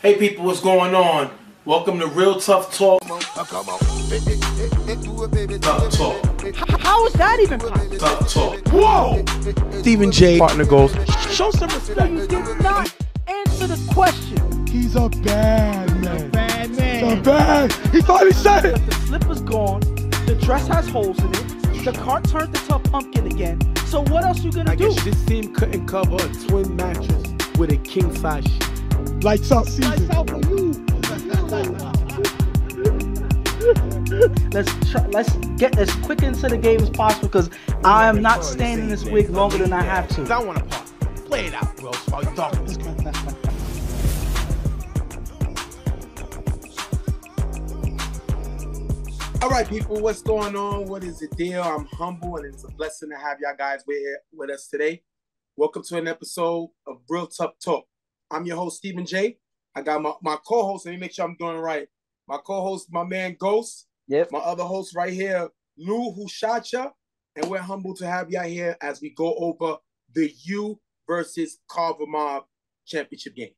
Hey people, what's going on? Welcome to Real Tough Talk. Tough Talk. How is that even possible? Tough Talk. Whoa! Stephen J. Partner goes, Show some respect. You did not answer the question. he's a bad man. Bad man. He's a bad. He finally said it. The slipper's gone. The dress has holes in it. The cart turned to Tough Pumpkin again. So what else you gonna do? This team couldn't cover a twin mattress with a king size sheet. Lights out season. Lights out for you. Let's get as quick into the game as possible because I am not staying in this wig longer than I have to. I want to party. Play it out, Wells, while you're talking this game. All right, people, what's going on? What is the deal? I'm humble, and it's a blessing to have y'all guys with us today. Welcome to an episode of Real Tough Talk. I'm your host, Stephen J. I got my co-host. Let me make sure I'm doing it right. My co-host, my man, Ghost. Yep. My other host right here, Lou Hushacha. And we're humbled to have y'all here as we go over the U versus Carver Mob championship game.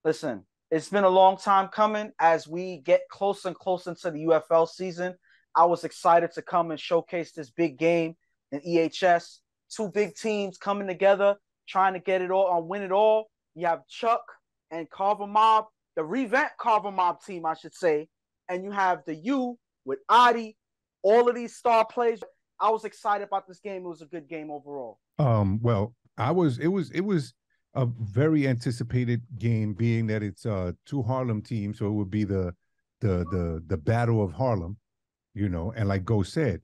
Listen, it's been a long time coming as we get closer and closer to the UFL season. I was excited to come and showcase this big game in EHS. Two big teams coming together, trying to get it all, win it all. You have Chuck and Carver Mob, the revamped Carver Mob team, I should say. And you have the U with Adi, all of these star players. I was excited about this game. It was a good game overall. Well, it was a very anticipated game, being that it's two Harlem teams, so it would be the battle of Harlem, and like Go said,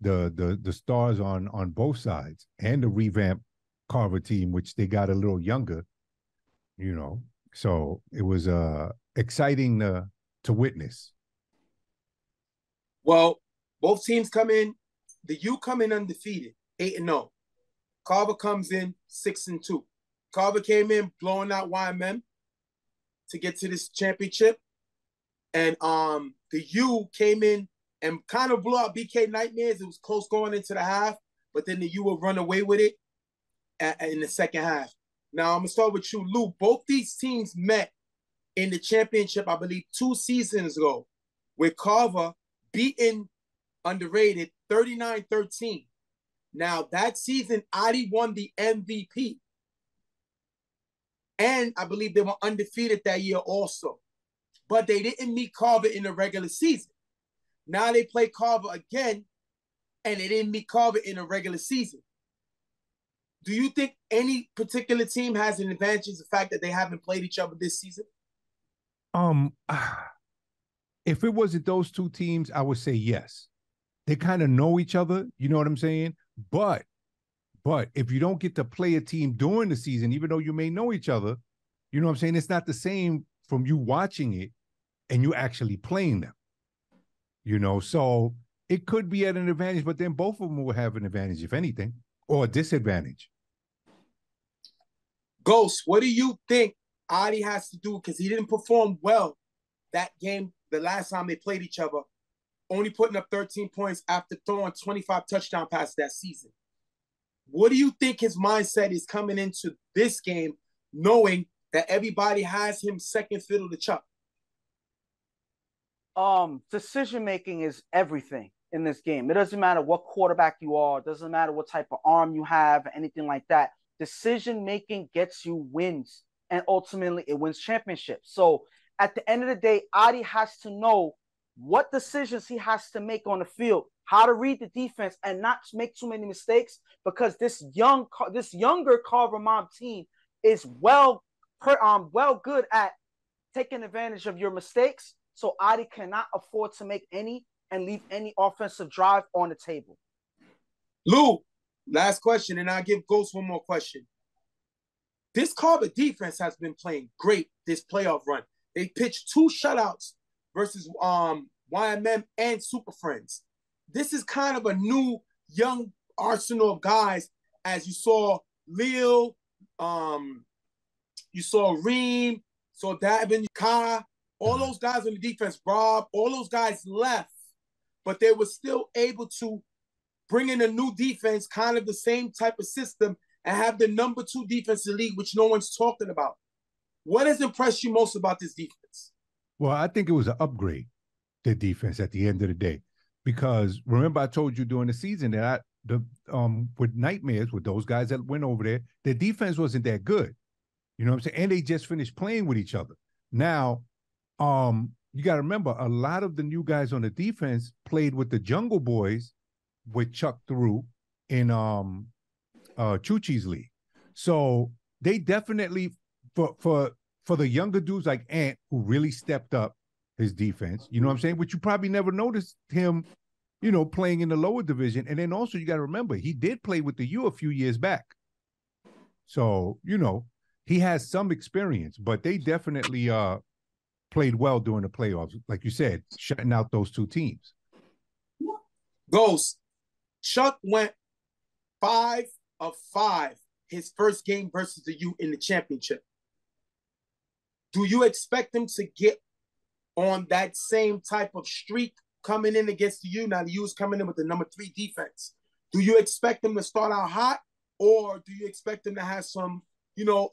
the stars on both sides, and the revamped Carver team, which they got a little younger, so it was exciting to witness. Well, both teams come in. The U come in undefeated, 8-0. Carver comes in 6-2. Carver came in blowing out YMM to get to this championship. And the U came in and kind of blew out BK Nightmares. It was close going into the half, but then the U will run away with it in the second half. Now, I'm going to start with you, Lou. Both these teams met in the championship, I believe, 2 seasons ago, with Carver beating underrated 39-13. Now, that season, Adi won the MVP. And I believe they were undefeated that year also. But they didn't meet Carver in the regular season. Now they play Carver again, and they didn't meet Carver in the regular season. Do you think any particular team has an advantage in the fact that they haven't played each other this season? If it wasn't those two teams, I would say yes. They kind of know each other, you know what I'm saying? But if you don't get to play a team during the season, even though you may know each other, you know what I'm saying? It's not the same from you watching it and you actually playing them. So it could be at an advantage, but then both of them will have an advantage, if anything, or a disadvantage. Ghost, what do you think Adi has to do? Because he didn't perform well that game the last time they played each other, only putting up 13 points after throwing 25 touchdown passes that season. What do you think his mindset is coming into this game, knowing that everybody has him second fiddle to Chuck? Decision-making is everything in this game. It doesn't matter what quarterback you are. It doesn't matter what type of arm you have, anything like that. Decision-making gets you wins, and ultimately it wins championships. So at the end of the day, Adi has to know what decisions he has to make on the field, how to read the defense and not make too many mistakes, because this younger Carver Mob team is well good at taking advantage of your mistakes. So Adi cannot afford to make any and leave any offensive drive on the table. Lou, last question, and I'll give Ghost one more question. This Carver defense has been playing great this playoff run. They pitched 2 shutouts versus YMM and Super Friends. This is kind of a new young arsenal of guys, as you saw Lil, you saw Reem, saw Davin, Kai, all those guys on the defense, Rob, all those guys left, but they were still able to bring in a new defense, kind of the same type of system, and have the number 2 defense in the league, which no one's talking about. What has impressed you most about this defense? Well, I think it was an upgrade, the defense at the end of the day. Because remember, I told you during the season that with Nightmares, with those guys that went over there, their defense wasn't that good. You know what I'm saying? And they just finished playing with each other. Now, you got to remember, a lot of the new guys on the defense played with the Jungle Boys with Chuck through in Chuchi's league. So they definitely, for the younger dudes like Ant, who really stepped up his defense, you know what I'm saying? But you probably never noticed him, you know, playing in the lower division. And then also you got to remember, he did play with the U a few years back. So, you know, he has some experience, but they definitely played well during the playoffs. Like you said, shutting out those two teams. Ghost, Chuck went 5 of 5 his first game versus the U in the championship. Do you expect him to get on that same type of streak coming in against the U? Now the U is coming in with the number 3 defense. Do you expect them to start out hot, or do you expect them to have some, you know,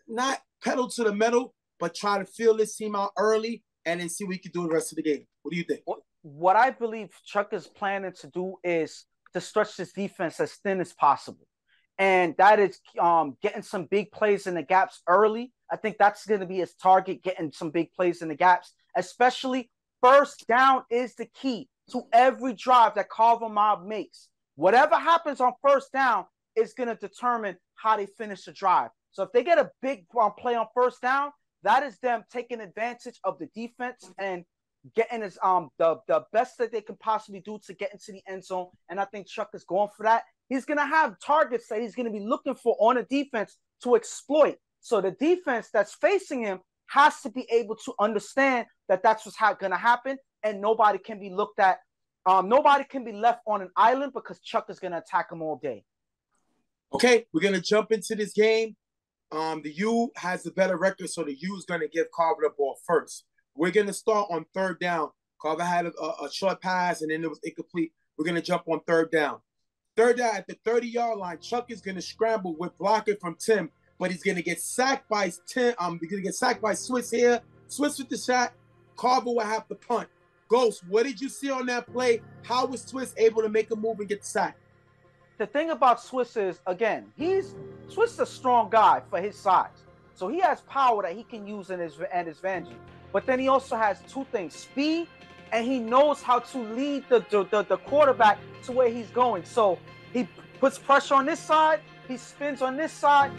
not pedal to the metal, but try to feel this team out early and then see what he can do the rest of the game? What do you think? What I believe Chuck is planning to do is to stretch this defense as thin as possible. And that is getting some big plays in the gaps early. I think that's going to be his target, getting some big plays in the gaps, especially first down is the key to every drive that Carver Mob makes. Whatever happens on first down is going to determine how they finish the drive. So if they get a big play on first down, that is them taking advantage of the defense and getting his, the best that they can possibly do to get into the end zone. And I think Chuck is going for that. He's going to have targets that he's going to be looking for on a defense to exploit. So the defense that's facing him has to be able to understand that that's what's going to happen, and nobody can be looked at. Nobody can be left on an island because Chuck is going to attack him all day. Okay, we're going to jump into this game. The U has the better record, so the U is going to give Carver the ball first. We're going to start on third down. Carver had a short pass, and then it was incomplete. We're going to jump on third down. Third down at the 30-yard line, Chuck is going to scramble with blocking from Tim, but he's going to get sacked by Tim. He's going to get sacked by Swiss here. Swiss with the shot. Carver will have to punt. Ghost, what did you see on that play? How was Swiss able to make a move and get the sack? The thing about Swiss is, again, Swiss is a strong guy for his size. So he has power that he can use in his advantage. But then he also has two things: speed, and he knows how to lead the quarterback to where he's going. So he puts pressure on this side, he spins on this side,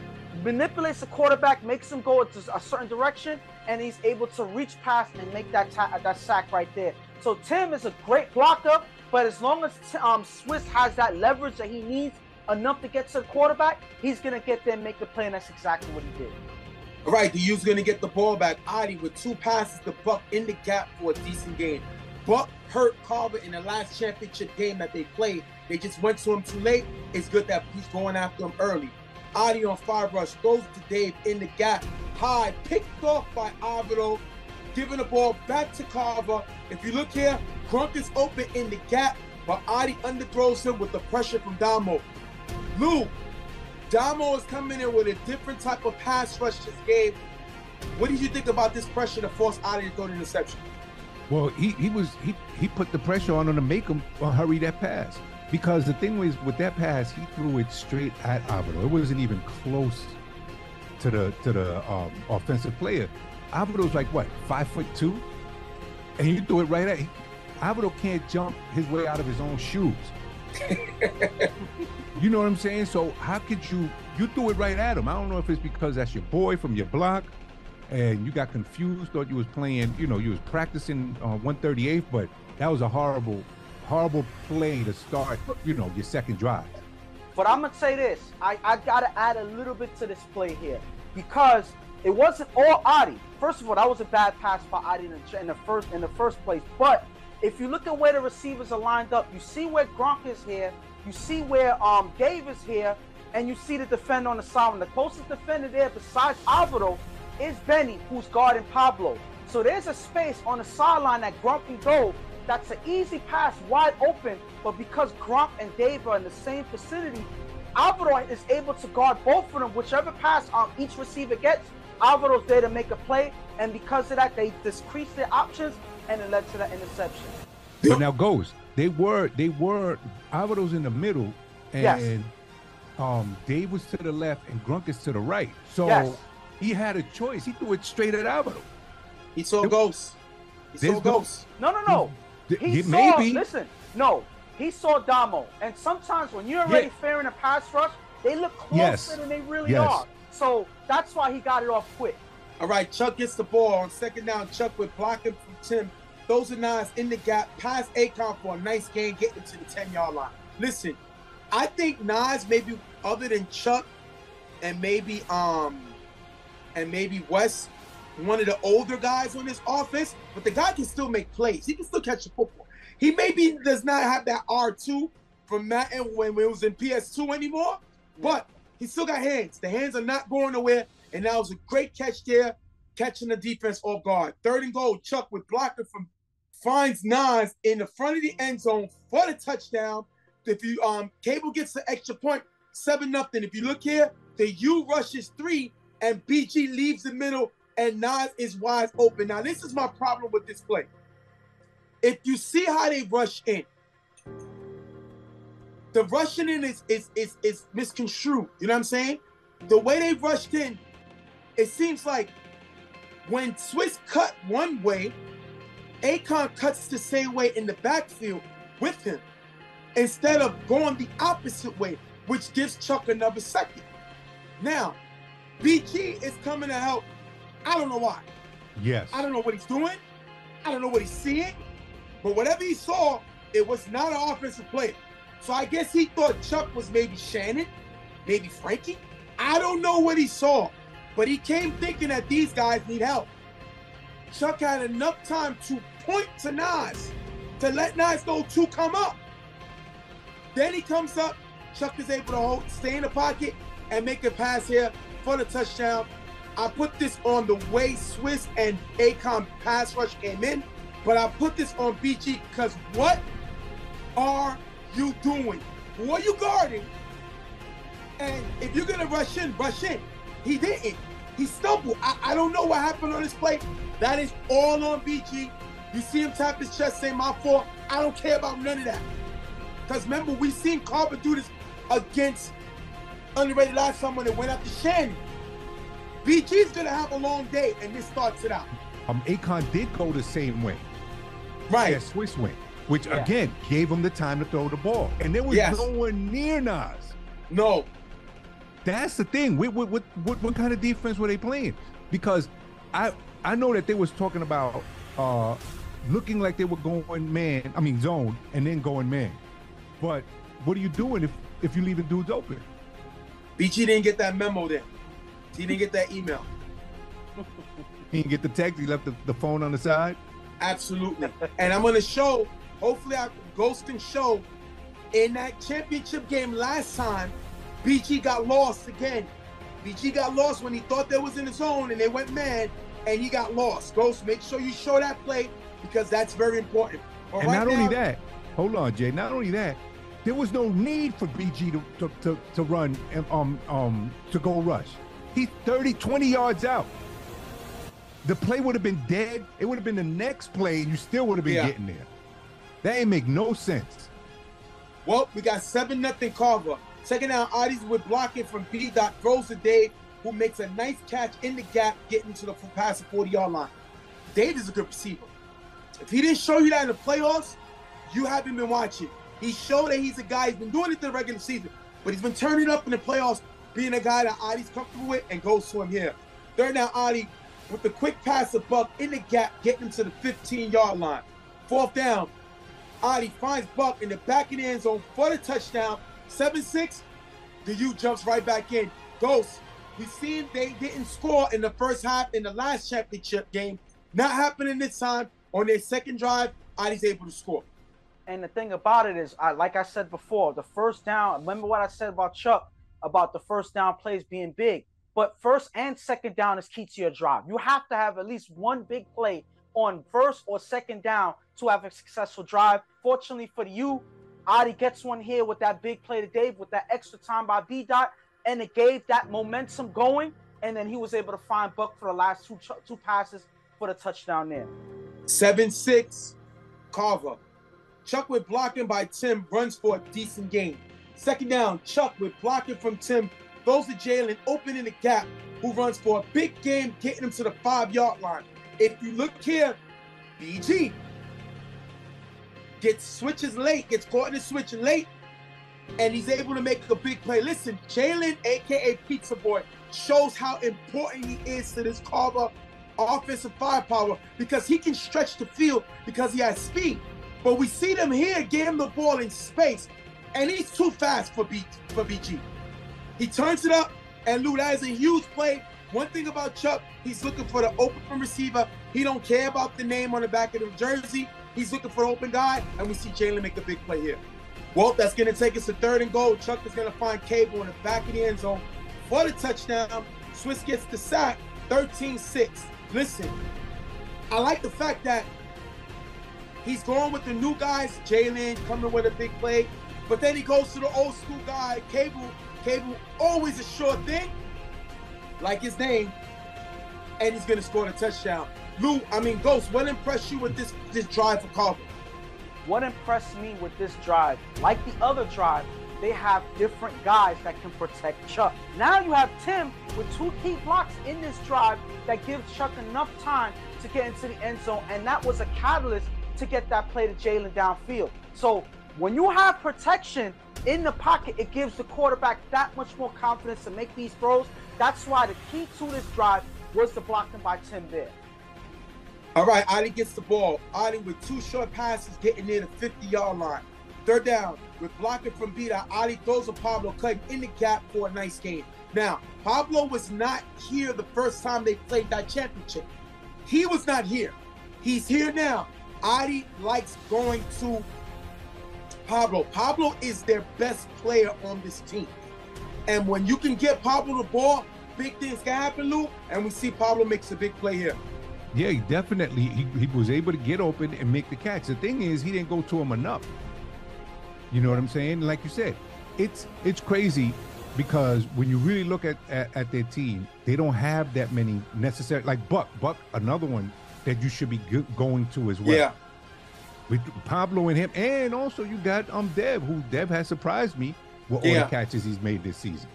manipulates the quarterback, makes him go a certain direction, and he's able to reach past and make that sack right there. So Tim is a great blocker, but as long as Swiss has that leverage that he needs enough to get to the quarterback, he's going to get there and make the play, and that's exactly what he did. All right, the U's going to get the ball back. Adi with 2 passes to Buck in the gap for a decent game. Buck hurt Carver in the last championship game that they played. They just went to him too late. It's good that he's going after him early. Adi on 5 rush, goes to Dave in the gap. High, picked off by Alvaro, giving the ball back to Carver. If you look here, Crunk is open in the gap, but Adi underthrows him with the pressure from Damo. Lou, Damo is coming in with a different type of pass rush this game. What did you think about this pressure to force Adi to throw the interception? Well, he put the pressure on him to make him hurry that pass, because the thing was with that pass, he threw it straight at Alvaro. It wasn't even close to the offensive player. Alvaro's like what, 5'2", and you threw it right at him. Alvaro can't jump his way out of his own shoes. You know what I'm saying? So how could you threw it right at him? I don't know if it's because that's your boy from your block and you got confused, thought you was playing, you was practicing 138th, but that was a horrible play to start, your second drive. But I'm going to say this. I got to add a little bit to this play here, because it wasn't all Adi. First of all, that was a bad pass by Adi in the first place. But if you look at where the receivers are lined up, you see where Gronk is here, you see where Dave is here, and you see the defender on the sideline. The closest defender there besides Alvaro is Benny, who's guarding Pablo. So there's a space on the sideline that Gronk can go. That's an easy pass, wide open, but because Gronk and Dave are in the same vicinity, Alvaro is able to guard both of them. Whichever pass each receiver gets, Alvaro's there to make a play, and because of that, they decreased their options, and it led to that interception. But now, Ghost, they were Alvaro's in the middle, and Dave was to the left and Grunk is to the right. So he had a choice. He threw it straight at Alvaro. He saw ghosts. He saw ghosts. No. He saw, maybe. Listen, no. He saw Damo. And sometimes when you're already fair in a pass rush, they look closer than they really are. So that's why he got it off quick. All right, Chuck gets the ball on second down. Chuck with blocking from Tim. Those are Nas in the gap. Pass Akon for a nice gain, getting to the 10-yard line. Listen, I think Nas, maybe other than Chuck and maybe Wes, one of the older guys on this offense, but the guy can still make plays. He can still catch the football. He maybe does not have that R2 from Madden when it was in PS2 anymore, but he still got hands. The hands are not going nowhere, and that was a great catch there, catching the defense off guard. 3rd and goal, Chuck with blocking from finds Nas in the front of the end zone for the touchdown. If you Cable gets the extra point, 7-0. If you look here, the U rushes 3, and BG leaves the middle, and Nas is wide open. Now, this is my problem with this play. If you see how they rush in, the rushing in is misconstrued. You know what I'm saying? The way they rushed in, it seems like when Swiss cut one way, Akon cuts the same way in the backfield with him, instead of going the opposite way, which gives Chuck another second. Now, BG is coming to help. I don't know why. Yes. I don't know what he's doing. I don't know what he's seeing. But whatever he saw, it was not an offensive play. So I guess he thought Chuck was maybe Shannon, maybe Frankie. I don't know what he saw. But he came thinking that these guys need help. Chuck had enough time to point to Nas, to let Nas know to come up. Then he comes up. Chuck is able to stay in the pocket and make a pass here for the touchdown. I put this on the way Swiss and Akon pass rush came in, but I put this on BG because what are you doing? Who are you guarding? And if you're going to rush in, rush in. He didn't. He stumbled. I don't know what happened on this play. That is all on BG. You see him tap his chest, say, my fault. I don't care about none of that. Because remember, we seen Carver do this against underrated last time when it went after Shannon. BG's going to have a long day, and this starts it out. Akon did go the same way. Right. As Swiss went, which, again, gave him the time to throw the ball. And there was no one near Nas. No. That's the thing. What kind of defense were they playing? Because I know that they was talking about looking like they were going zone, and then going man. But what are you doing if you're leaving dudes open? BG didn't get that memo then. He didn't get that email. He didn't get the text. He left the phone on the side. Absolutely. And I'm going to show, hopefully Ghost can show, in that championship game last time, BG got lost again. BG got lost when he thought they was in the zone and they went man, and he got lost. Ghost, make sure you show that play because that's very important. But and not only that, hold on, Jay. Not only that, there was no need for BG to run to go rush. He's 20 yards out. The play would have been dead. It would have been the next play, and you still would have been getting there. That ain't make no sense. Well, we got 7-0 Carver. Second down, Adi's with blocking from B. Dot throws to Dave, who makes a nice catch in the gap, getting to the pass the 40-yard line. Dave is a good receiver. If he didn't show you that in the playoffs, you haven't been watching. He showed that he's a guy, he's been doing it in the regular season, but he's been turning up in the playoffs, being a guy that Adi's comfortable with and goes to him here. Third down, Adi with the quick pass to Buck in the gap, getting him to the 15-yard line. Fourth down, Adi finds Buck in the back of the end zone for the touchdown. 7-6, the U jumps right back in. Ghost, we've seen they didn't score in the first half in the last championship game. Not happening this time. On their second drive, Adi's able to score. And the thing about it is, like I said before, the first down, remember what I said about Chuck, about the first down plays being big. But first and second down is key to your drive. You have to have at least one big play on first or second down to have a successful drive. Fortunately for you, Adi gets one here with that big play to Dave with that extra time by B. Dot, and it gave that momentum going, and then he was able to find Buck for the last two passes for the touchdown there. 7-6, Carver. Chuck with blocking by Tim runs for a decent gain. Second down, Chuck with blocking from Tim throws to Jalen, opening the gap, who runs for a big game, getting him to the 5-yard line. If you look here, BG gets caught in the switch late, and he's able to make a big play. Listen, Jalen, a.k.a. Pizza Boy, shows how important he is to this Carver offensive firepower because he can stretch the field because he has speed. But we see them here give him the ball in space, and he's too fast for BG. He turns it up, and Lou, that is a huge play. One thing about Chuck, he's looking for the open receiver. He don't care about the name on the back of the jersey. He's looking for the open guy, and we see Jalen make a big play here. Well, that's going to take us to 3rd and goal. Chuck is going to find Cable in the back of the end zone for the touchdown. Swiss gets the sack, 13-6. Listen, I like the fact that he's going with the new guys, Jalen coming with a big play, but then he goes to the old school guy, Cable. Cable, always a sure thing, like his name, and he's going to score the touchdown. Ghost, what impressed you with this drive for Carver? What impressed me with this drive, like the other drive, they have different guys that can protect Chuck. Now you have Tim with 2 key blocks in this drive that gives Chuck enough time to get into the end zone, and that was a catalyst to get that play to Jalen downfield. So when you have protection in the pocket, it gives the quarterback that much more confidence to make these throws. That's why the key to this drive was the blocking by Tim there. All right, Ali gets the ball. Ali with 2 short passes getting near the 50-yard line. 3rd down, with blocking from Bida, Ali throws a Pablo Clegg in the gap for a nice gain. Now, Pablo was not here the first time they played that championship. He was not here. He's here now. Ali likes going to Pablo. Pablo is their best player on this team. And when you can get Pablo the ball, big things can happen, Lou, and we see Pablo makes a big play here. Yeah, he was able to get open and make the catch. The thing is, he didn't go to him enough. You know what I'm saying? Like you said, it's crazy because when you really look at their team, they don't have that many necessary, like Buck, another one that you should be going to as well. Yeah. With Pablo and him, and also you got Dev has surprised me with all the catches he's made this season.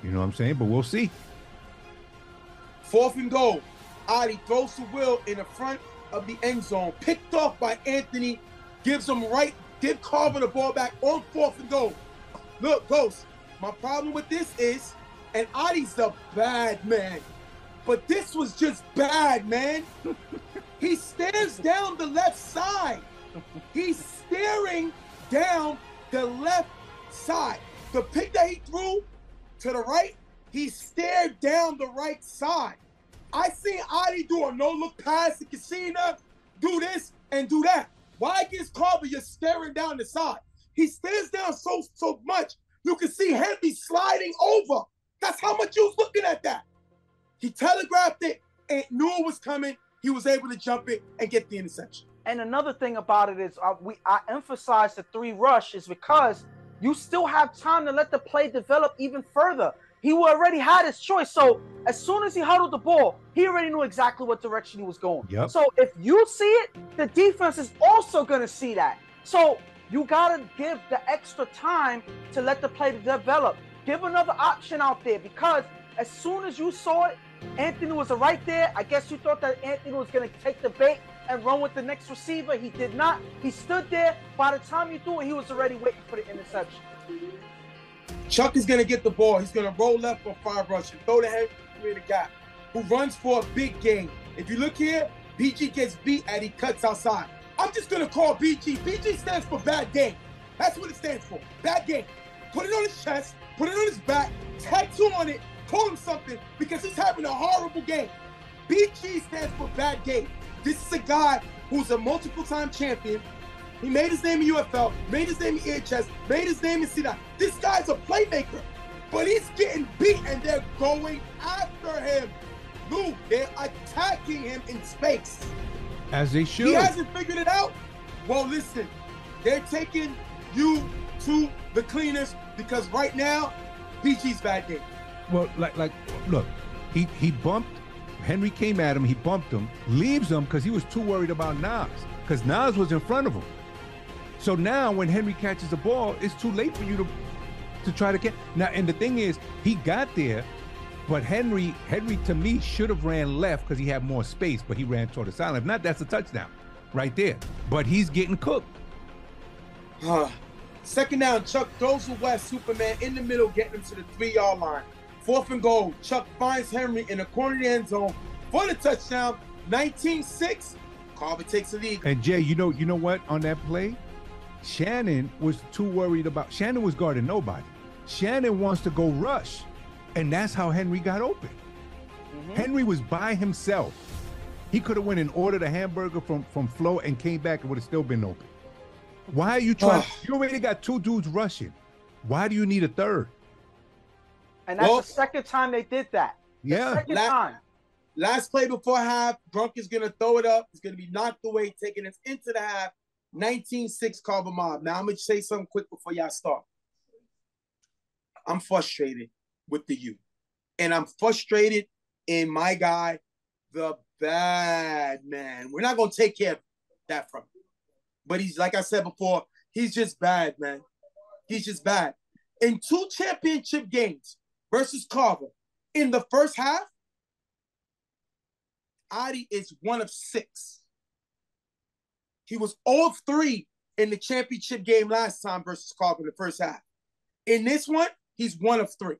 You know what I'm saying? But we'll see. 4th and goal. Ali throws to Will in the front of the end zone, picked off by Anthony, give Carver the ball back on 4th and goal. Look, Ghost, my problem with this is, and Adi's a bad man, but this was just bad, man. He stares down the left side. He's staring down the left side. The pick that he threw to the right, he stared down the right side. I seen Adi do a no-look pass to Casina, do this and do that. Why against Carver, you're staring down the side? He stares down so much, you can see Henry sliding over. That's how much you was looking at that. He telegraphed it and knew it was coming. He was able to jump it and get the interception. And another thing about it is I emphasize the 3 rush is because you still have time to let the play develop even further. He already had his choice. So as soon as he huddled the ball, he already knew exactly what direction he was going. Yep. So if you see it, the defense is also going to see that. So you got to give the extra time to let the play develop. Give another option out there because as soon as you saw it, Anthony was right there. I guess you thought that Anthony was going to take the bait and run with the next receiver. He did not. He stood there. By the time you threw it, he was already waiting for the interception. Chuck is going to get the ball. He's going to roll left on 5 rush and throw the head in the gap, who runs for a big gain. If you look here, BG gets beat and he cuts outside. I'm just going to call BG. BG stands for bad game. That's what it stands for. Bad game. Put it on his chest, put it on his back, tattoo on it, call him something because he's having a horrible game. BG stands for bad game. This is a guy who's a multiple-time champion. He made his name in UFL, made his name in EHS, made his name in CDI. This guy's a playmaker, but he's getting beat and they're going after him. Lou, they're attacking him in space. As they should. He hasn't figured it out. Well, listen, they're taking you to the cleaners because right now, BG's bad game. Well, like, look, He bumped. Henry came at him. He bumped him. Leaves him because he was too worried about Nas. Because Nas was in front of him. So now when Henry catches the ball, it's too late for you to try to catch. Now, and the thing is, he got there, but Henry to me should have ran left because he had more space, but he ran toward the sideline. If not, that's a touchdown right there. But he's getting cooked. Second down, Chuck throws to West, Superman in the middle, getting him to the 3-yard line. 4th and goal, Chuck finds Henry in the corner of the end zone for the touchdown. 19-6. Carver takes the lead. And Jay, you know what? On that play, Shannon was too worried about. Shannon was guarding nobody. Shannon wants to go rush, and that's how Henry got open. Henry was by himself. He could have went and ordered a hamburger from Flo and came back and would have still been open. Why are you trying? You already got 2 dudes rushing. Why do you need a third? And that's the second time they did that. Second time. Last play before half, Brunk is going to throw it up. It's going to be knocked away, taking us into the half. 19-6 Carver Mob. Now, I'm going to say something quick before y'all start. I'm frustrated with the U. And I'm frustrated in my guy, the bad man. We're not going to take care of that from him. But he's, like I said before, he's just bad, man. He's just bad. In 2 championship games versus Carver, in the first half, Adi is 1 of 6. He was 0 of 3 in the championship game last time versus Carver in the first half. In this one, he's 1 of 3.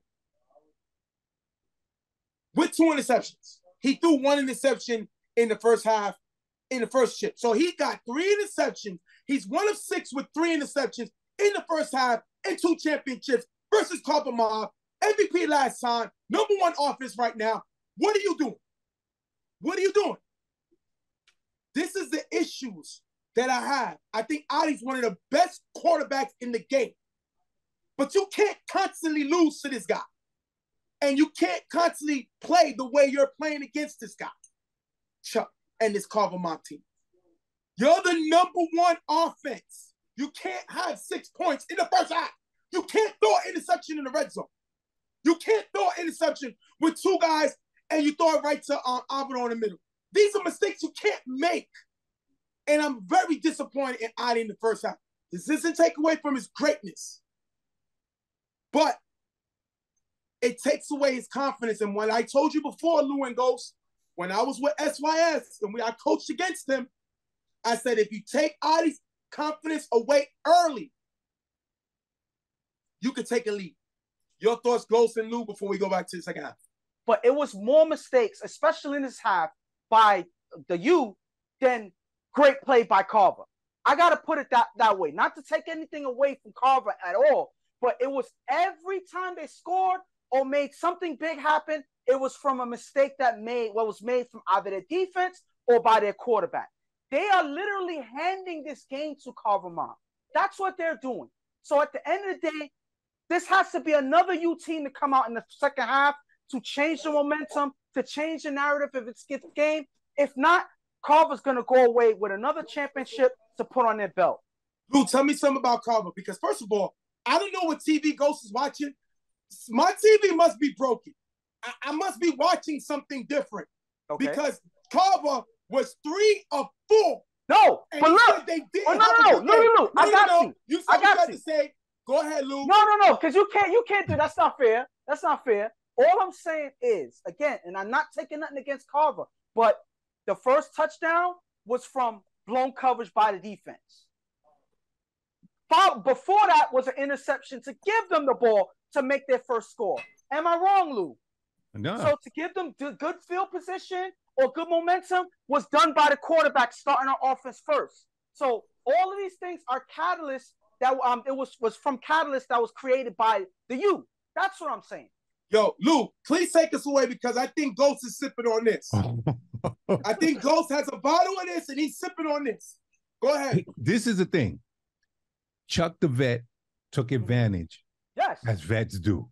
With 2 interceptions. He threw 1 interception in the first half, in the first chip. So he got 3 interceptions. He's 1 of 6 with 3 interceptions in the first half and 2 championships versus Carver Mob. MVP last time, #1 offense right now. What are you doing? What are you doing? This is the issues that I have. I think Adi's one of the best quarterbacks in the game. But you can't constantly lose to this guy. And you can't constantly play the way you're playing against this guy, Chuck, and this Carver Mob team. You're the #1 offense. You can't have 6 points in the first half. You can't throw an interception in the red zone. You can't throw an interception with 2 guys and you throw it right to Alvaro in the middle. These are mistakes you can't make. And I'm very disappointed in Adi in the first half. This doesn't take away from his greatness. But it takes away his confidence. And when I told you before, Lou and Ghost, when I was with SYS and I coached against him, I said, if you take Adi's confidence away early, you could take a lead. Your thoughts, Ghost and Lou, before we go back to the second half. But it was more mistakes, especially in this half, by the U than great play by Carver. I got to put it that way. Not to take anything away from Carver at all, but it was every time they scored or made something big happen, it was from a mistake was made from either their defense or by their quarterback. They are literally handing this game to Carver Mob. That's what they're doing. So at the end of the day, this has to be another U team to come out in the second half to change the momentum, to change the narrative if it's the game. If not, Carver's going to go away with another championship to put on their belt. Lou, tell me something about Carver, because first of all, I don't know what TV Ghost is watching. My TV must be broken. I must be watching something different. Okay. Because Carver was 3 of 4. No, but look. They did No. I got you. You said you got to say. Go ahead, Lou. No, because you can't do. That's not fair. That's not fair. All I'm saying is, again, and I'm not taking nothing against Carver, but the first touchdown was from blown coverage by the defense. Before that was an interception to give them the ball to make their first score. Am I wrong, Lou? No. So to give them good field position or good momentum was done by the quarterback starting our offense first. So all of these things are catalysts that it was from catalysts that was created by the U. That's what I'm saying. Yo, Lou, please take us away because I think Ghost is sipping on this. I think Ghost has a bottle of this and he's sipping on this. Go ahead. This is the thing. Chuck the vet took advantage. Yes. As vets do.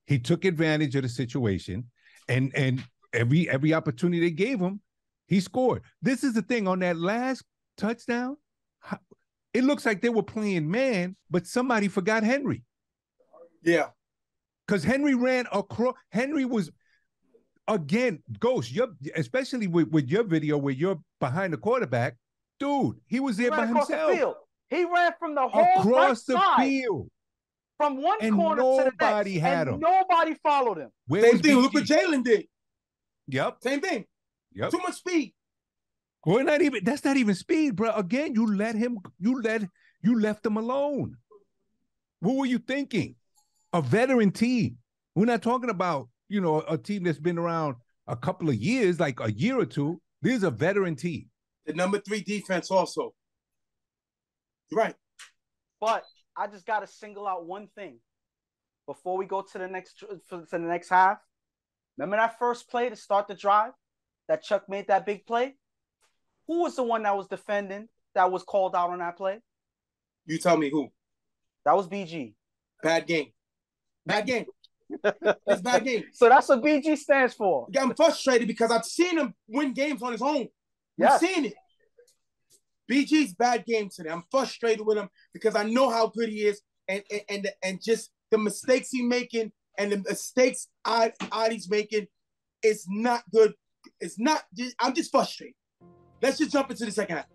He took advantage of the situation and every opportunity they gave him, he scored. This is the thing. On that last touchdown, it looks like they were playing man, but somebody forgot Henry. Yeah. Because Henry ran across. Henry was again, Ghost, especially with your video where you're behind the quarterback, dude, he was there by across himself. The field. He ran from the whole across the side, field. from one And corner to the next, nobody had and him. nobody followed him. Same thing. Look what Jalen did. Yep. Same thing. Yep. Too much speed. Well, that's not even speed, bro. Again, you left him alone. What were you thinking? A veteran team. We're not talking about, a team that's been around a couple of years, like a year or two. This is a veteran team. The number 3 defense also. You're right. But I just got to single out one thing before we go to the next half. Remember that first play to start the drive that Chuck made that big play? Who was the one that was defending that was called out on that play? You tell me who. That was BG. Bad game. Bad game. It's bad game. So that's what BG stands for. I'm frustrated because I've seen him win games on his own. Yes. I've seen it. BG's bad game today. I'm frustrated with him because I know how good he is and just the mistakes he's making and the mistakes Adi's making is not good. It's not. I'm just frustrated. Let's just jump into the second half.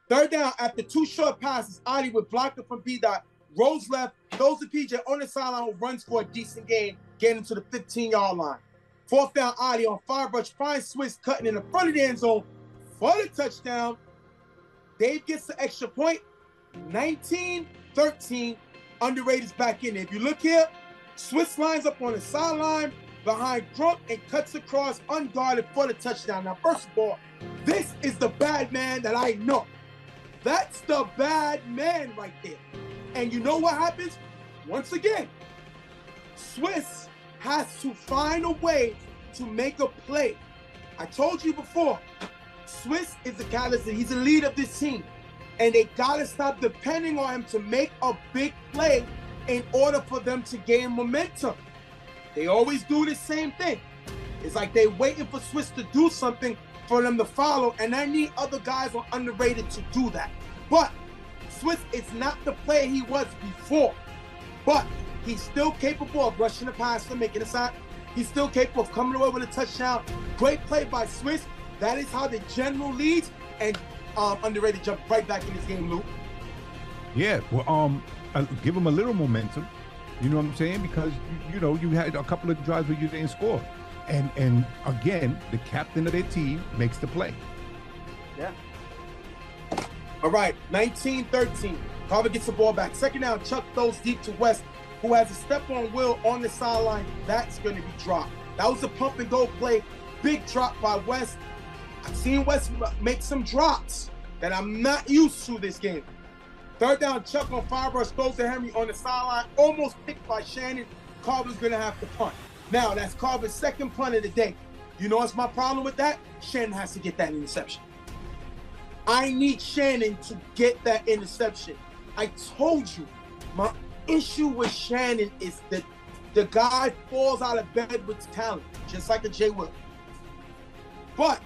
Third down, after 2 short passes, Adi with blocker from B-Dot, rolls left, throws to PJ on the sideline, runs for a decent gain, getting to the 15-yard line. Fourth down, Adi on 5 rush, finds Swiss cutting in the front of the end zone for the touchdown. Dave gets the extra point. 19-13, underrated's back in there. If you look here, Swiss lines up on the sideline behind Grunk and cuts across unguarded for the touchdown. Now, first of all, this is the bad man that I know. That's the bad man right there. And you know what happens? Once again, Swiss has to find a way to make a play. I told you before, Swiss is the catalyst. He's the lead of this team. And they got to stop depending on him to make a big play in order for them to gain momentum. They always do the same thing. It's like they're waiting for Swiss to do something for them to follow, and I need other guys on underrated to do that. But Swiss is not the player he was before. But he's still capable of rushing the passer, making a sack. He's still capable of coming away with a touchdown. Great play by Swiss. That is how the general leads, and underrated jump right back in this game, Luke. Yeah, well, give him a little momentum. You know what I'm saying? Because, you had a couple of drives where you didn't score. And again, the captain of their team makes the play. Yeah. All right, 19-13. Carver gets the ball back. Second down, Chuck throws deep to West, who has a step on Will on the sideline. That's going to be dropped. That was a pump and go play. Big drop by West. I've seen West make some drops that I'm not used to this game. Third down, Chuck on 5 rush, throws to Henry on the sideline, almost picked by Shannon. Carver's going to have to punt. Now, that's Carver's second punt of the day. You know what's my problem with that? Shannon has to get that interception. I need Shannon to get that interception. I told you, my issue with Shannon is that the guy falls out of bed with talent, just like a Jay Will. But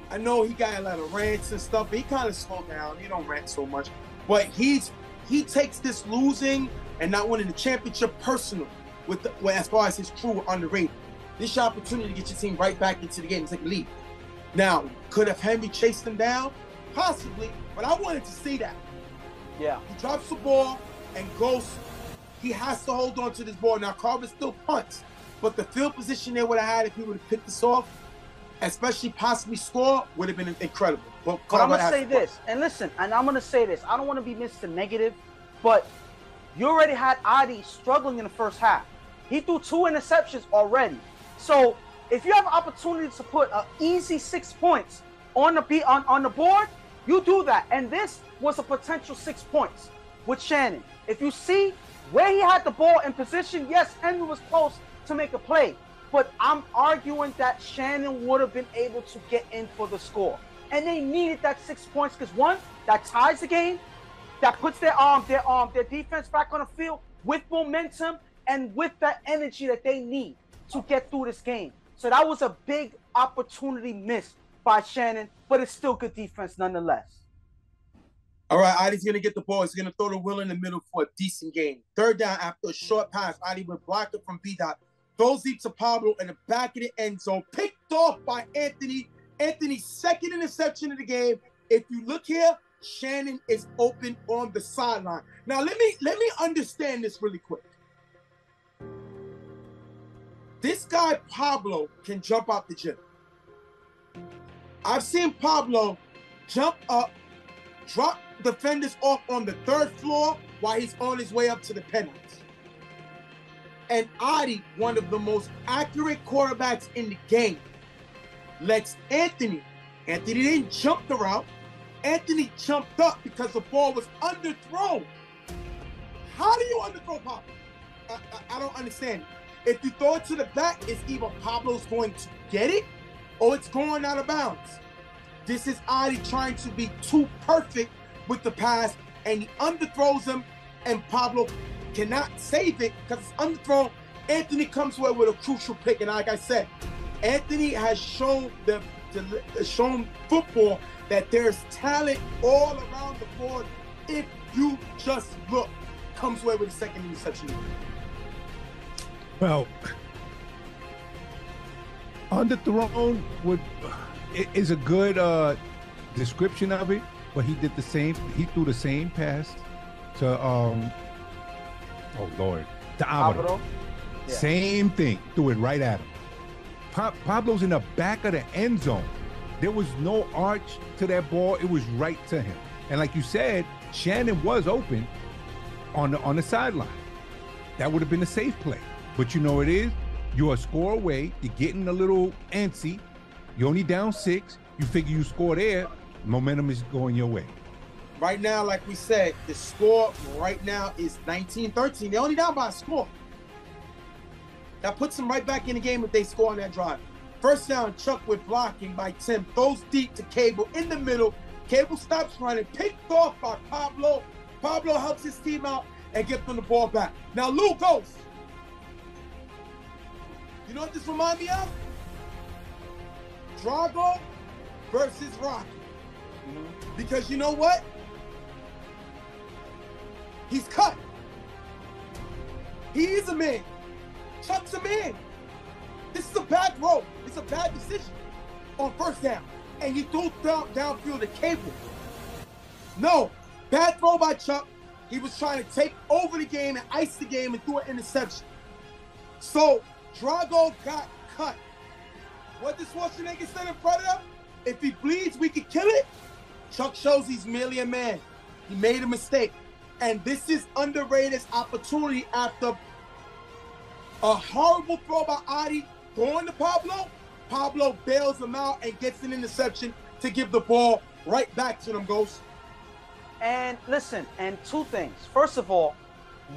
I know he got a lot of rants and stuff, but he kind of slowed down. He don't rant so much. But he takes this losing and not winning the championship personal as far as his crew underrated. This your opportunity to get your team right back into the game and take a lead. Now, could have Henry chased him down? Possibly, but I wanted to see that. Yeah. He drops the ball and goes. He has to hold on to this ball. Now, Carver still punts, but the field position they would have had if he would have picked this off, especially possibly score, would have been incredible. But I'm going to say this, and listen, and I'm going to say this. I don't want to be Mr. Negative, but you already had Adi struggling in the first half. He threw 2 interceptions already. So if you have an opportunity to put an easy 6 points on the board, you do that. And this was a potential 6 points with Shannon. If you see where he had the ball in position, yes, Henry was close to make a play. But I'm arguing that Shannon would have been able to get in for the score. And they needed that 6 points because, one, that ties the game, that puts their defense back on the field with momentum and with that energy that they need to get through this game. So that was a big opportunity missed by Shannon, but it's still good defense nonetheless. All right, Adi's going to get the ball. He's going to throw the wheel in the middle for a decent gain. Third down after a short pass. Adi went blocked it from B-Dot. Throws deep to Pablo in the back of the end zone. Picked off by Anthony. Anthony's second interception of the game. If you look here, Shannon is open on the sideline. Now, let me understand this really quick. This guy, Pablo, can jump out the gym. I've seen Pablo jump up, drop defenders off on the third floor while he's on his way up to the penalties. And Adi, one of the most accurate quarterbacks in the game, lets Anthony didn't jump the route. Anthony jumped up because the ball was underthrown. How do you underthrow Pablo? I don't understand. If you throw it to the back, it's either Pablo's going to get it or it's going out of bounds. This is Adi trying to be too perfect with the pass, and he underthrows him, and Pablo cannot save it because it's underthrown. Anthony comes away with a crucial pick, and like I said, Anthony has shown shown football that there's talent all around the board if you just look. Comes away with a second interception. Well, underthrown is a good description of it, but he did the same. He threw the same pass to to Alvaro. Yeah. Same thing. Threw it right at him. Pablo's in the back of the end zone. There was no arch to that ball. It was right to him. And like you said, Shannon was open on the sideline. That would have been a safe play. But you know what it is? You're a score away. You're getting a little antsy. You're only down 6. You figure you score there. Momentum is going your way. Right now, like we said, the score right now is 19-13. They're only down by a score. That puts them right back in the game if they score on that drive. First down, Chuck with blocking by Tim. Throws deep to Cable in the middle. Cable stops running. Picked off by Pablo. Pablo helps his team out and gets them the ball back. Now Lou goes. You know what this reminds me of? Drago versus Rocky. Because you know what? He's cut. He is a man. Chuck's a man. This is a bad throw. It's a bad decision on first down. And he threw downfield to Cable. No, bad throw by Chuck. He was trying to take over the game and ice the game and threw an interception. So Drago got cut. What did Schwarzenegger said in front of him? If he bleeds, we can kill it. Chuck shows he's merely a man. He made a mistake. And this is underrated opportunity after a horrible throw by Adi going to Pablo. Pablo bails him out and gets an interception to give the ball right back to them, Ghost. And listen, and two things. First of all,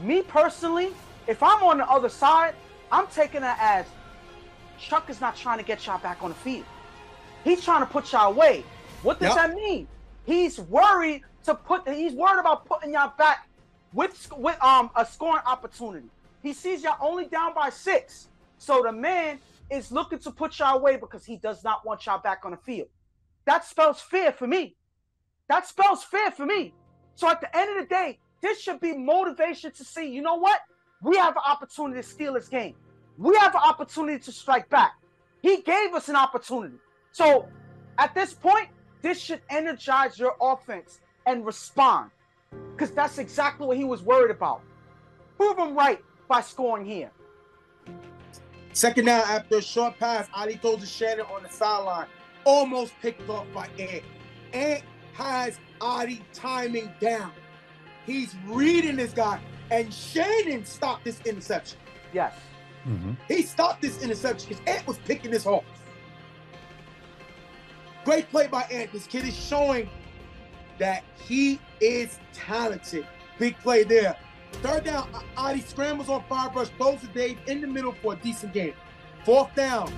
me personally, if I'm on the other side, I'm taking it as Chuck is not trying to get y'all back on the field. He's trying to put y'all away. What does that mean? He's worried about putting y'all back with a scoring opportunity. He sees y'all only down by 6. So the man is looking to put y'all away because he does not want y'all back on the field. That spells fear for me. That spells fear for me. So at the end of the day, this should be motivation to see, you know what? We have an opportunity to steal this game. We have an opportunity to strike back. He gave us an opportunity. So at this point, this should energize your offense and respond, because that's exactly what he was worried about. Prove him right by scoring here. Second down after a short pass, Adi throws to Shannon on the sideline. Almost picked off by Ant. Ant has Adi timing down. He's reading this guy, and Shannon stopped this interception. Yes. Mm-hmm. He stopped this interception because Ant was picking this off. Great play by Ant. This kid is showing that he is talented. Big play there. Third down, Adi scrambles on 5 rush, throws to Dave in the middle for a decent game. Fourth down,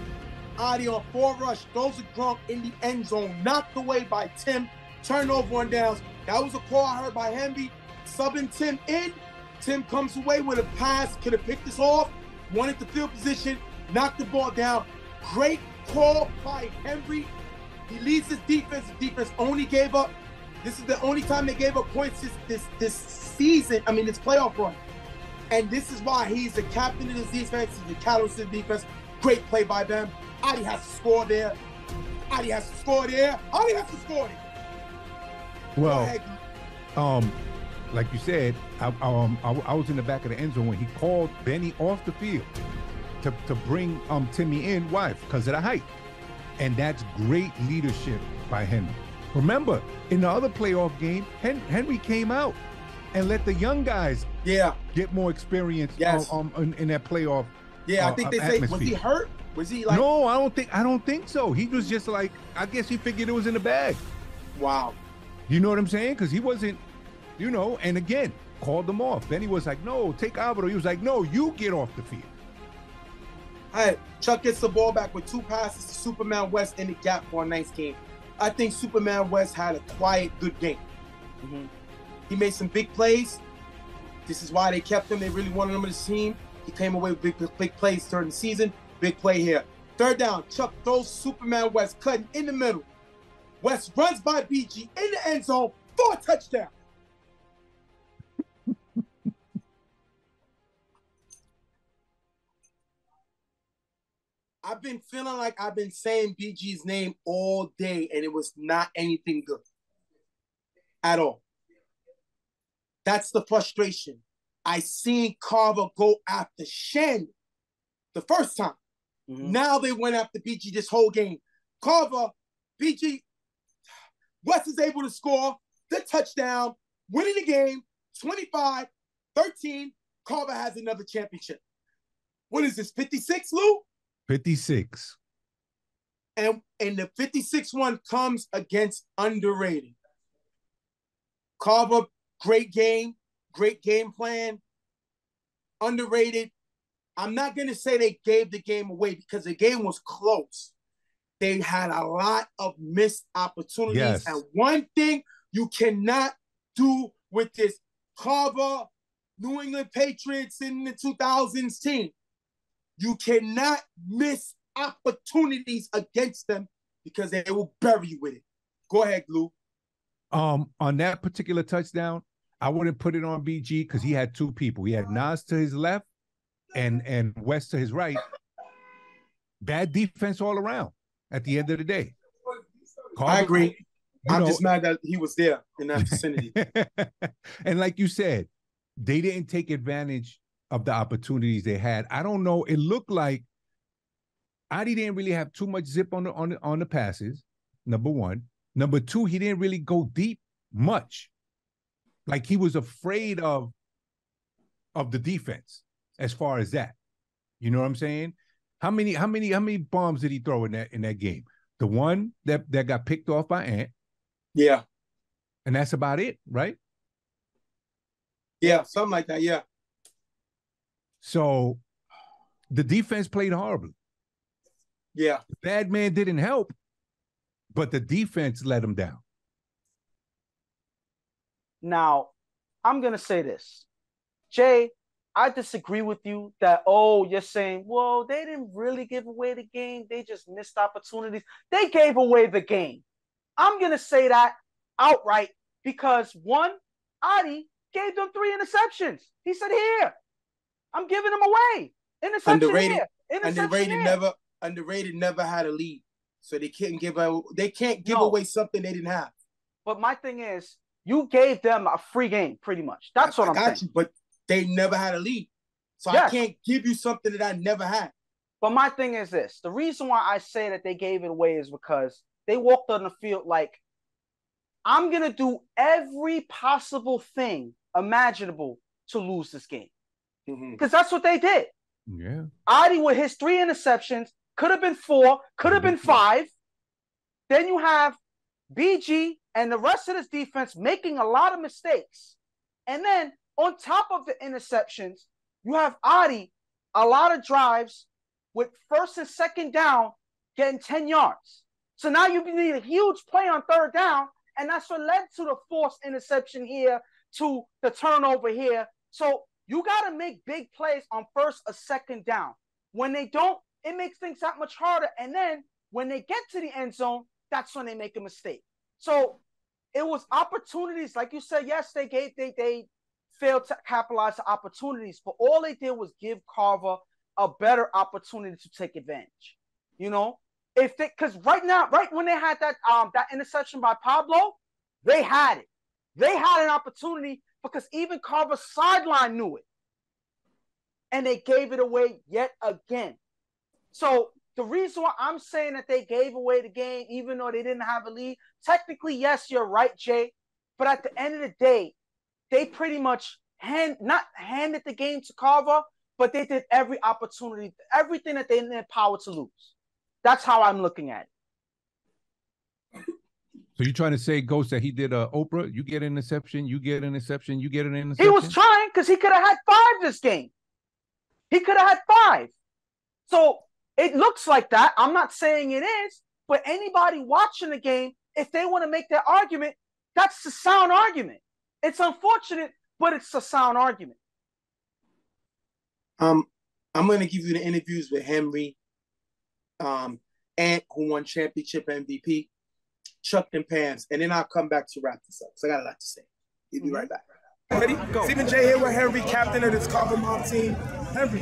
Adi on 4 rush, throws to Gronk in the end zone, knocked away by Tim. Turnover on downs. That was a call I heard by Henry. Subbing Tim in. Tim comes away with a pass, could have picked this off, wanted the field position, knocked the ball down. Great call by Henry. He leads his defense. The defense only gave up This is the only time they gave up points this season. I mean, this playoff run. And this is why he's the captain of this defense. He's the catalyst of the defense. Great play by them. Adi has to score there. Adi has to score there. Adi has to score there. Well, like you said, I was in the back of the end zone when he called Benny off the field to bring Timmy in. Why? Because of the height. And that's great leadership by Henry. Remember, in the other playoff game, Henry came out and let the young guys get more experience in that playoff. Yeah, I think they say, was he hurt? Was he like? No, I don't think so. He was just like, I guess he figured it was in the bag. Wow. You know what I'm saying? Because he wasn't, and again, called them off. Then he was like, no, take Alvaro. He was like, no, you get off the field. All right, Chuck gets the ball back with 2 passes to Superman West in the gap for a nice game. I think Superman West had a quiet, good game. Mm-hmm. He made some big plays. This is why they kept him. They really wanted him on the team. He came away with big plays during the season. Big play here. 3rd down, Chuck throws Superman West cutting in the middle. West runs by BG in the end zone for a touchdown. I've been feeling like I've been saying BG's name all day, and it was not anything good at all. That's the frustration. I seen Carver go after Shen the first time. Mm-hmm. Now they went after BG this whole game. Carver, BG, West is able to score the touchdown, winning the game, 25-13. Carver has another championship. What is this, 56, Lou? 56. And the 56 one comes against underrated. Carver, great game plan. Underrated. I'm not going to say they gave the game away because the game was close. They had a lot of missed opportunities. Yes. And one thing you cannot do with this Carver New England Patriots in the 2000s team, you cannot miss opportunities against them because they will bury you with it. Go ahead, Lou. On that particular touchdown, I wouldn't put it on BG because he had 2 people. He had Nas to his left and West to his right. Bad defense all around at the end of the day. Carver, I agree. I'm just mad that he was there in that vicinity. And like you said, they didn't take advantage of the opportunities they had. I don't know. It looked like Adi didn't really have too much zip on the passes, number one. Number two, he didn't really go deep much. Like he was afraid of the defense as far as that. You know what I'm saying? How many bombs did he throw in that game? The one that got picked off by Ant. Yeah. And that's about it, right? Yeah, something like that, yeah. So the defense played horribly. Yeah. The bad man didn't help, but the defense let him down. Now, I'm going to say this. Jay, I disagree with you that, you're saying, well, they didn't really give away the game. They just missed opportunities. They gave away the game. I'm going to say that outright because, one, Adi gave them 3 interceptions. He said, here, I'm giving them away. Interception here. Interception Underrated never had a lead. So they can't give away something they didn't have. But my thing is, you gave them a free game, pretty much. That's what I'm saying. You, but they never had a lead. So yes. I can't give you something that I never had. But my thing is this. The reason why I say that they gave it away is because they walked on the field like, I'm going to do every possible thing imaginable to lose this game. Because that's what they did. Yeah. Adi with his 3 interceptions, could have been 4, could have been 5. Then you have BG and the rest of this defense making a lot of mistakes. And then on top of the interceptions, you have Adi, a lot of drives with 1st and 2nd down getting 10 yards. So now you need a huge play on 3rd down, and that's what led to the forced interception here, to the turnover here. So you got to make big plays on 1st or 2nd down. When they don't, it makes things that much harder. And then when they get to the end zone, that's when they make a mistake. So it was opportunities. Like you said, yes, they failed to capitalize the opportunities, but all they did was give Carver a better opportunity to take advantage. You know, because right when they had that interception by Pablo, they had it. They had an opportunity because even Carver's sideline knew it. And they gave it away yet again. So the reason why I'm saying that they gave away the game, even though they didn't have a lead, technically, yes, you're right, Jay. But at the end of the day, they pretty much not handed the game to Carver, but they did everything that they in their power to lose. That's how I'm looking at it. So you're trying to say, Ghost, that he did Oprah? You get an interception, you get an interception, you get an interception? He was trying because he could have had 5 this game. He could have had 5. So it looks like that. I'm not saying it is, but anybody watching the game, if they want to make that argument, that's a sound argument. It's unfortunate, but it's a sound argument. I'm going to give you the interviews with Henry, Ant, who won championship MVP, Chuck and Pam's, and then I'll come back to wrap this up because I got a lot to say. We'll be right back. Ready? Go. Stephen J here with Henry, captain of this Carver Mob team. Henry,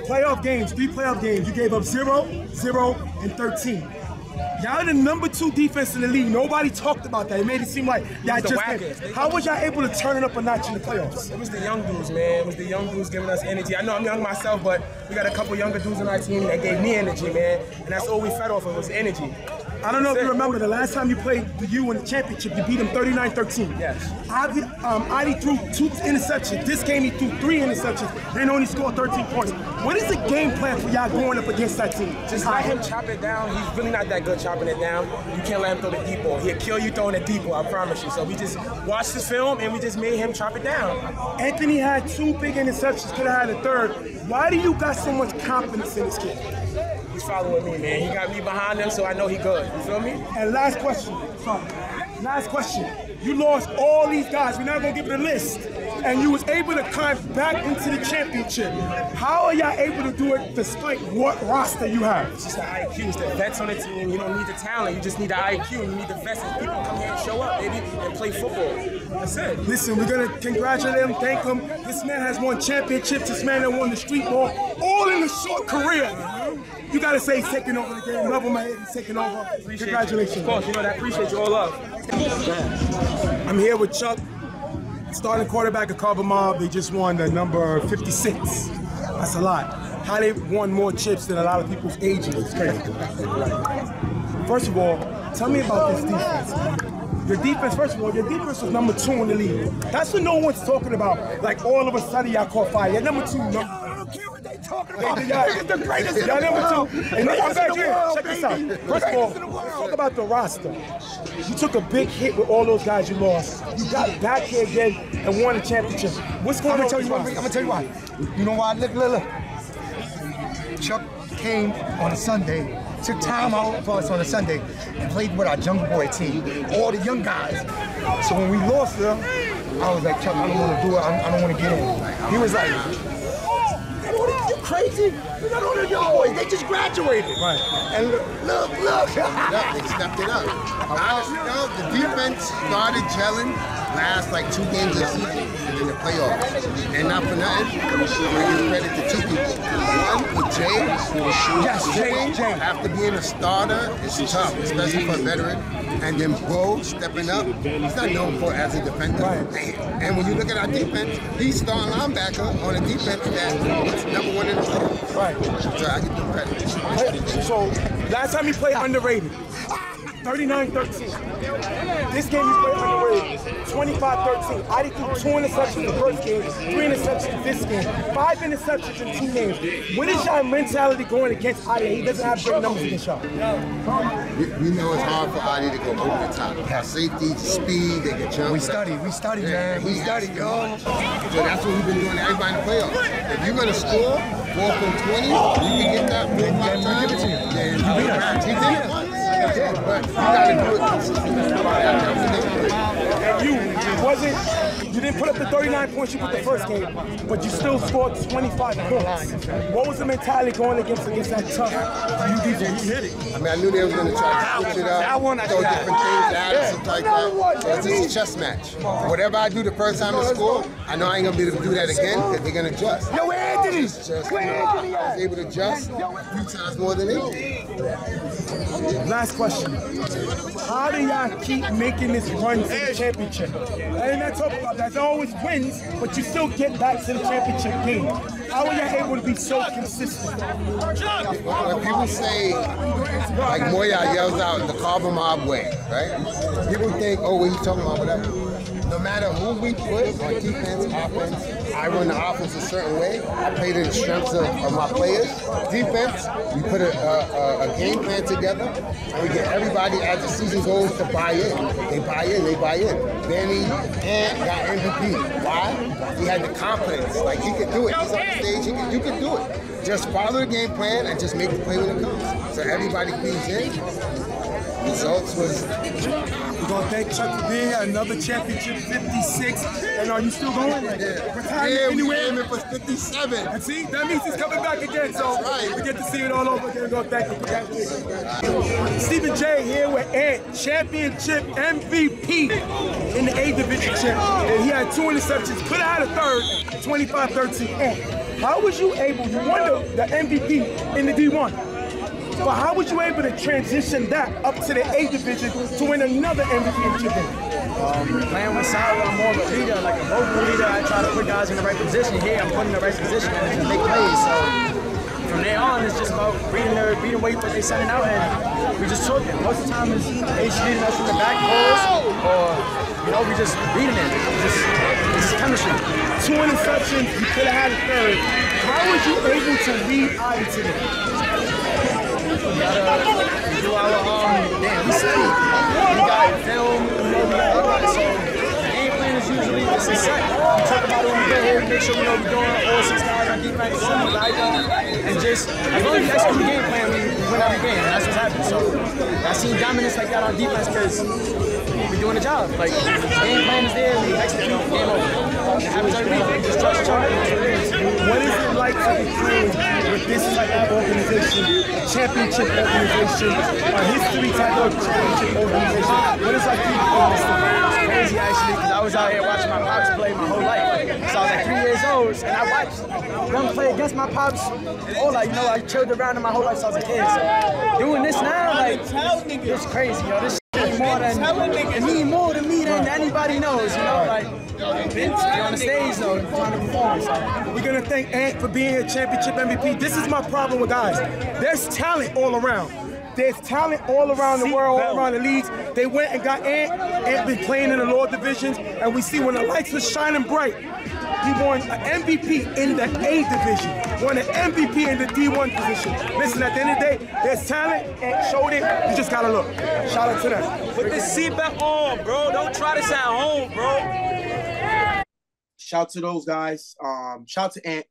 playoff games, 3 playoff games. You gave up 0, 0, and 13. Y'all are the number 2 defense in the league. Nobody talked about that. It made it seem like y'all just did. How was y'all able to turn it up a notch in the playoffs? It was the young dudes, man. It was the young dudes giving us energy. I know I'm young myself, but we got a couple younger dudes on our team that gave me energy, man. And that's all we fed off of was energy. I don't know if you remember the last time you played the U in the championship, you beat them 39-13. Yes. Adi threw 2 interceptions. This game he threw 3 interceptions and only scored 13 points. What is the game plan for y'all going up against that team? Just let him chop it down. He's really not that good chopping it down. You can't let him throw the deep ball. He'll kill you throwing the deep ball, I promise you. So we just watched the film and we just made him chop it down. Anthony had 2 big interceptions, could have had a 3rd. Why do you got so much confidence in this kid? He's following me, man. He got me behind him, so I know he good. You feel me? And last question. Last question. You lost all these guys. We're not going to give it a list. And you was able to climb back into the championship. How are y'all able to do it despite what roster you have? It's just the IQ. It's the vets on the team. You don't need the talent. You just need the IQ. You need the vets and people come here and show up, baby, and play football. That's it. Listen, we're going to congratulate him, thank him. This man has won championships. This man that won the street ball, all in a short career. You got to say he's taking over the game. Love him, man. He's taking over. Appreciate Congratulations. You. Of course, you know that. Appreciate you. All love. I'm here with Chuck, starting quarterback of Carver Mob. They just won the number 56. That's a lot. How they won more chips than a lot of people's ages. It's crazy. First of all, tell me about this defense. Your defense, first of all, your defense was number 2 in the league. That's what no one's talking about. Like all of a sudden y'all caught fire. You're number 2. I don't care what they talking about. Y'all the greatest in the world. Number 2. And I'm back here. Check this out. First of all, let's talk about the roster. You took a big hit with all those guys you lost. You got back here again and won the championship. What's going on? I'm gonna tell you why. You know why? Look. Chuck came on a Sunday, took time out for us on a Sunday, and played with our Jungle Boy team, all the young guys. So when we lost them, I was like, Chuck, I don't want to do it. I don't want to get in. He was like, you crazy? We're not all the young boys. They just graduated. Right. And look. Yeah, they stepped it up. Honestly, though, the defense started gelling last like 2 games of the season and in the playoffs. And not for nothing, I'm going to give credit to 2 people. One, with Jay, Jay. After being a starter, it's tough, especially for a veteran. And then Bo stepping up. He's not known for as a defender. Right. And when you look at our defense, he's starting linebacker on a defense that's number 1 in the league. Right. So I give him credit. So last time he played underrated. 39-13. This game he played underrated. 25-13. Adi threw 2 interceptions the first game, 3 interceptions this game, 5 interceptions in 2 games. What is your mentality going against Adi? He doesn't have great numbers against y'all. We know it's hard for Adi to go over the top. Have safety, speed, they can jump. We studied, man. We studied, yo. So that's what we've been doing to everybody in the playoffs. If you're going to score 4 from 20, you can get that 4 or 5 times. Give it to you. Then you beat us. He did it once. But you got to do it consistently. And you wasn't You didn't put up the 39 points you put the first game, but you still scored 25 points. What was the mentality going against that tough UD defense? You hit it. I mean, I knew they was going to try to switch it up, throw different things at us, stuff like that. So it's just a chess match. Whatever I do the first time to score, I know I ain't going to be able to do that again because they're going to adjust. Yo, Anthony! I was able to adjust a few times more than they did. Last question. How do y'all keep making this run to the championship? I did not talk about that. It always wins, but you still get back to the championship game. How are y'all able to be so consistent? When people say, like Moya yells out the Carver mob way, right? People think, oh, what are you talking about, whatever. No matter who we put on defense, offense, I run the offense a certain way. I play to the strengths of my players. Defense, we put a game plan together, and we get everybody as the season goes to buy in. They buy in, they buy in. Benny and got MVP. Why? He had the confidence. Like, he could do it. He's on the stage, you can do it. Just follow the game plan and just make the play when it comes. So everybody feeds in. Results was... We're going to thank Chuck for being here. Another championship, 56. And are you still going? Yeah, we're aiming for 57. And see, that means he's coming back again. So we get to see it all over again. We're going to thank you for that. Stephen J here with Ant, championship MVP in the A Division champ. And he had 2 interceptions. Could have had a third, 25-13. Ant, how was you able, you won the MVP in the D1. But how was you able to transition that up to the A Division to win another MVP in your game? Playing with Sal, I'm more of a leader, like a vocal leader. I try to put guys in the right position. Here, I'm putting in the right position and make plays. So from there on, it's just about reading weight what they're sending out, and we just took it. Most of the time, it's leading us from the back post, or we just reading it. It's chemistry. 2 interceptions, you could have had a third. How was you able to read Ivy today? We gotta do our we study. We got film, we got all that. So the game plan is usually just a set. We talk about it when we get here, make sure we know we're doing all 6 guys on defense, and just as long as we execute the game plan, we win every game. And that's what's happening. So I seen dominance like that on defense because we're doing the job. Like the game plan is there, we execute, game over. It happens every week. Just trust each other. What is it like to be playing with this type of organization, a championship organization, a history type of championship organization? What is it like to be playing this thing? It's crazy actually, because I was out here watching my pops play my whole life. So I was like 3 years old, and I watched them play against my pops. All like, I chilled around them my whole life since I was a kid. So doing this now, like, it's crazy, yo. This shit mean more to me than anybody knows, like. You're on the stage though, trying to perform. So. We're gonna thank Ant for being here, championship MVP. This is my problem with guys. There's talent all around. There's talent all around the world, all around the leagues. They went and got Ant. Ant been playing in the lower divisions, and we see when the lights were shining bright, he won an MVP in the A division, won an MVP in the D1 position. Listen, at the end of the day, there's talent, Ant showed it. You just gotta look. Shout out to them. Put the seatbelt on, bro. Don't try this at home, bro. Shout to those guys. Shout to Ant.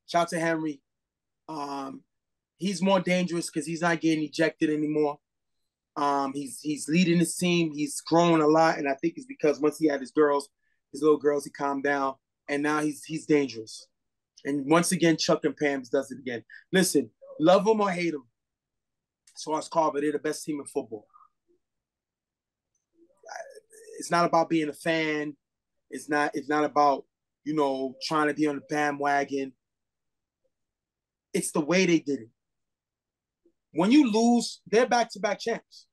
Shout to Henry. He's more dangerous because he's not getting ejected anymore. He's leading his team. He's growing a lot, and I think it's because once he had his little girls, he calmed down, and now he's dangerous. And once again, Chuck and Pam's does it again. Listen, love him or hate him. As far as Carver, they're the best team in football. It's not about being a fan. It's not about, trying to be on the bandwagon. It's the way they did it. When you lose, they're back-to-back champs.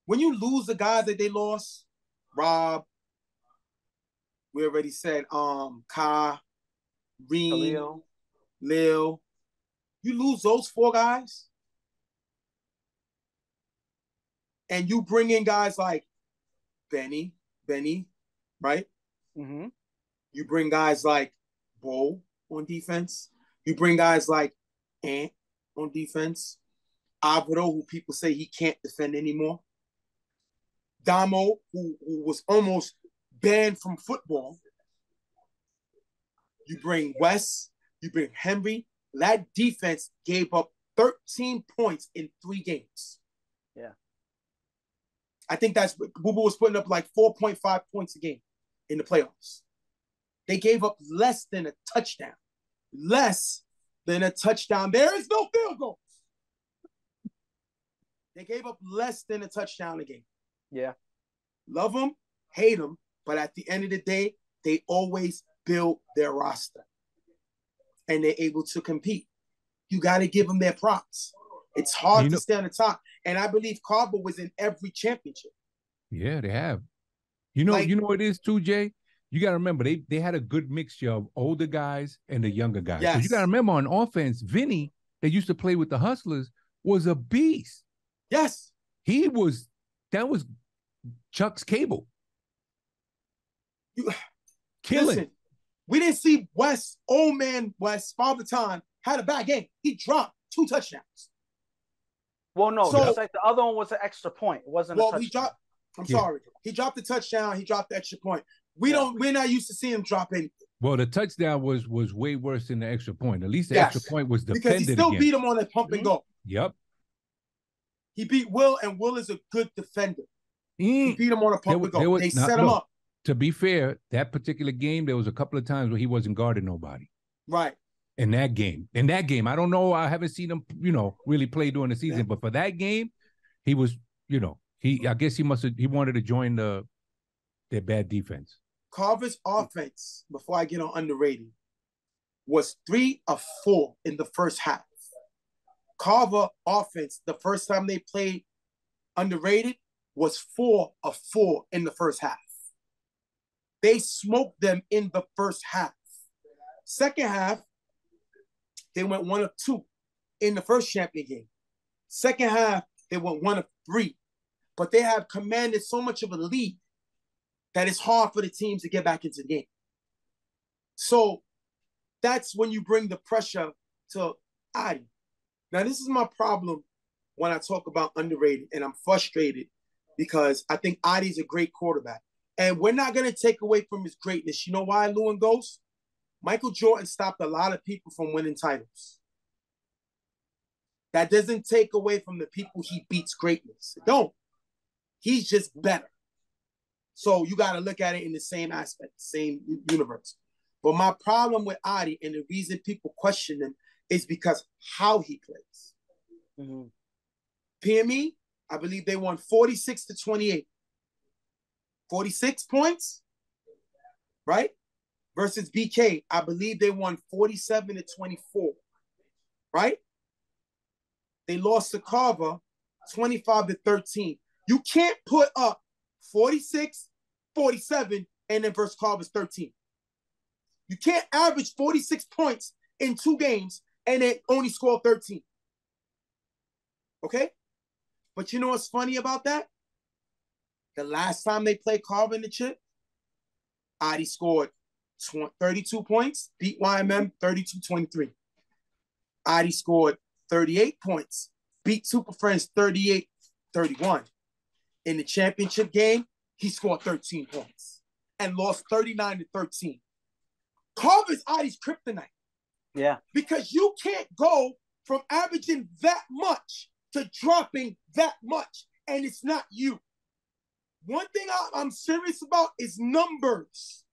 When you lose the guys that they lost, Rob, we already said, Ka, Reem, Lil, you lose those 4 guys, and you bring in guys like Benny, right? Mm-hmm. You bring guys like Bo on defense. You bring guys like Ant on defense. Alvaro, who people say he can't defend anymore. Damo, who was almost banned from football. You bring Wes. You bring Henry. That defense gave up 13 points in 3 games. Yeah. I think that's Boo Boo was putting up like 4.5 points a game. in the playoffs. They gave up less than a touchdown. Less than a touchdown. There is no field goals. They gave up less than a touchdown a game. Yeah. Love them, hate them, but at the end of the day, they always build their roster. And they're able to compete. You got to give them their props. It's hard to stay on the top. And I believe Carver was in every championship. Yeah, they have. You know what it is too, Jay? You got to remember, they had a good mixture of older guys and the younger guys. Yes. So you got to remember on offense, Vinny, that used to play with the Hustlers, was a beast. Yes. That was Chuck's cable. Killing. Listen, we didn't see West, old man West, Father Time, had a bad game. He dropped 2 touchdowns. Well, no, it's like the other one was an extra point. It wasn't a touchdown. Sorry. He dropped the touchdown. He dropped the extra point. We're not used to seeing him drop anything. Well, the touchdown was way worse than the extra point. At least the extra point was defended because he still beat him on that pump and go. Yep. He beat Will, and Will is a good defender. He beat him on a pump and go. They set him up. To be fair, that particular game, there was a couple of times where he wasn't guarding nobody. Right. In that game, I don't know. I haven't seen him, really play during the season. But for that game, he was, I guess he wanted to join their bad defense. Carver's offense, before I get on underrated, was 3 of 4 in the first half. Carver offense, the first time they played underrated, was 4 of 4 in the first half. They smoked them in the first half. Second half, they went 1 of 2 in the first champion game. Second half, they went 1 of 3. But they have commanded so much of a lead that it's hard for the teams to get back into the game. So that's when you bring the pressure to Adi. Now, this is my problem when I talk about underrated, and I'm frustrated because I think Adi's a great quarterback. And we're not going to take away from his greatness. You know why, Lou and Ghost? Michael Jordan stopped a lot of people from winning titles. That doesn't take away from the people he beats greatness. It don't. He's just better. So you got to look at it in the same aspect, same universe. But my problem with Adi and the reason people question him is because how he plays. Mm-hmm. PME, I believe they won 46-28. 46 points, right? Versus BK, I believe they won 47-24, right? They lost to Carver 25-13. You can't put up 46, 47, and then versus Carver's 13. You can't average 46 points in 2 games and then only score 13. Okay? But you know what's funny about that? The last time they played Carver in the chip, Adi scored 32 points, beat YMM 32-23. Adi scored 38 points, beat Super Friends 38-31. In the championship game, he scored 13 points and lost 39-13. Carver's Adi's kryptonite. Yeah. Because you can't go from averaging that much to dropping that much, and it's not you. One thing I'm serious about is numbers.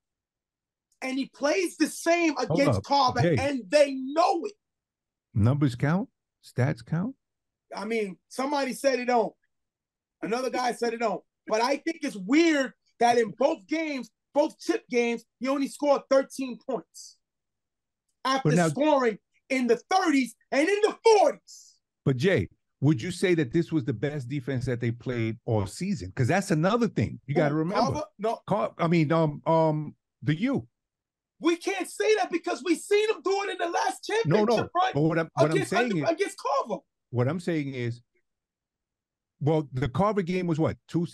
And he plays the same against Carver, and they know it. Numbers count? Stats count? I mean, somebody said it don't. Another guy said it don't. But I think it's weird that in both games, both chip games, he only scored 13 points. After scoring in the 30s and in the 40s. But Jay, would you say that this was the best defense that they played all season? Because that's another thing you got to remember. The U. We can't say that because we seen them do it in the last championship, right? But what I'm saying is against Carver. What I'm saying is, well, the Carver game was what, 3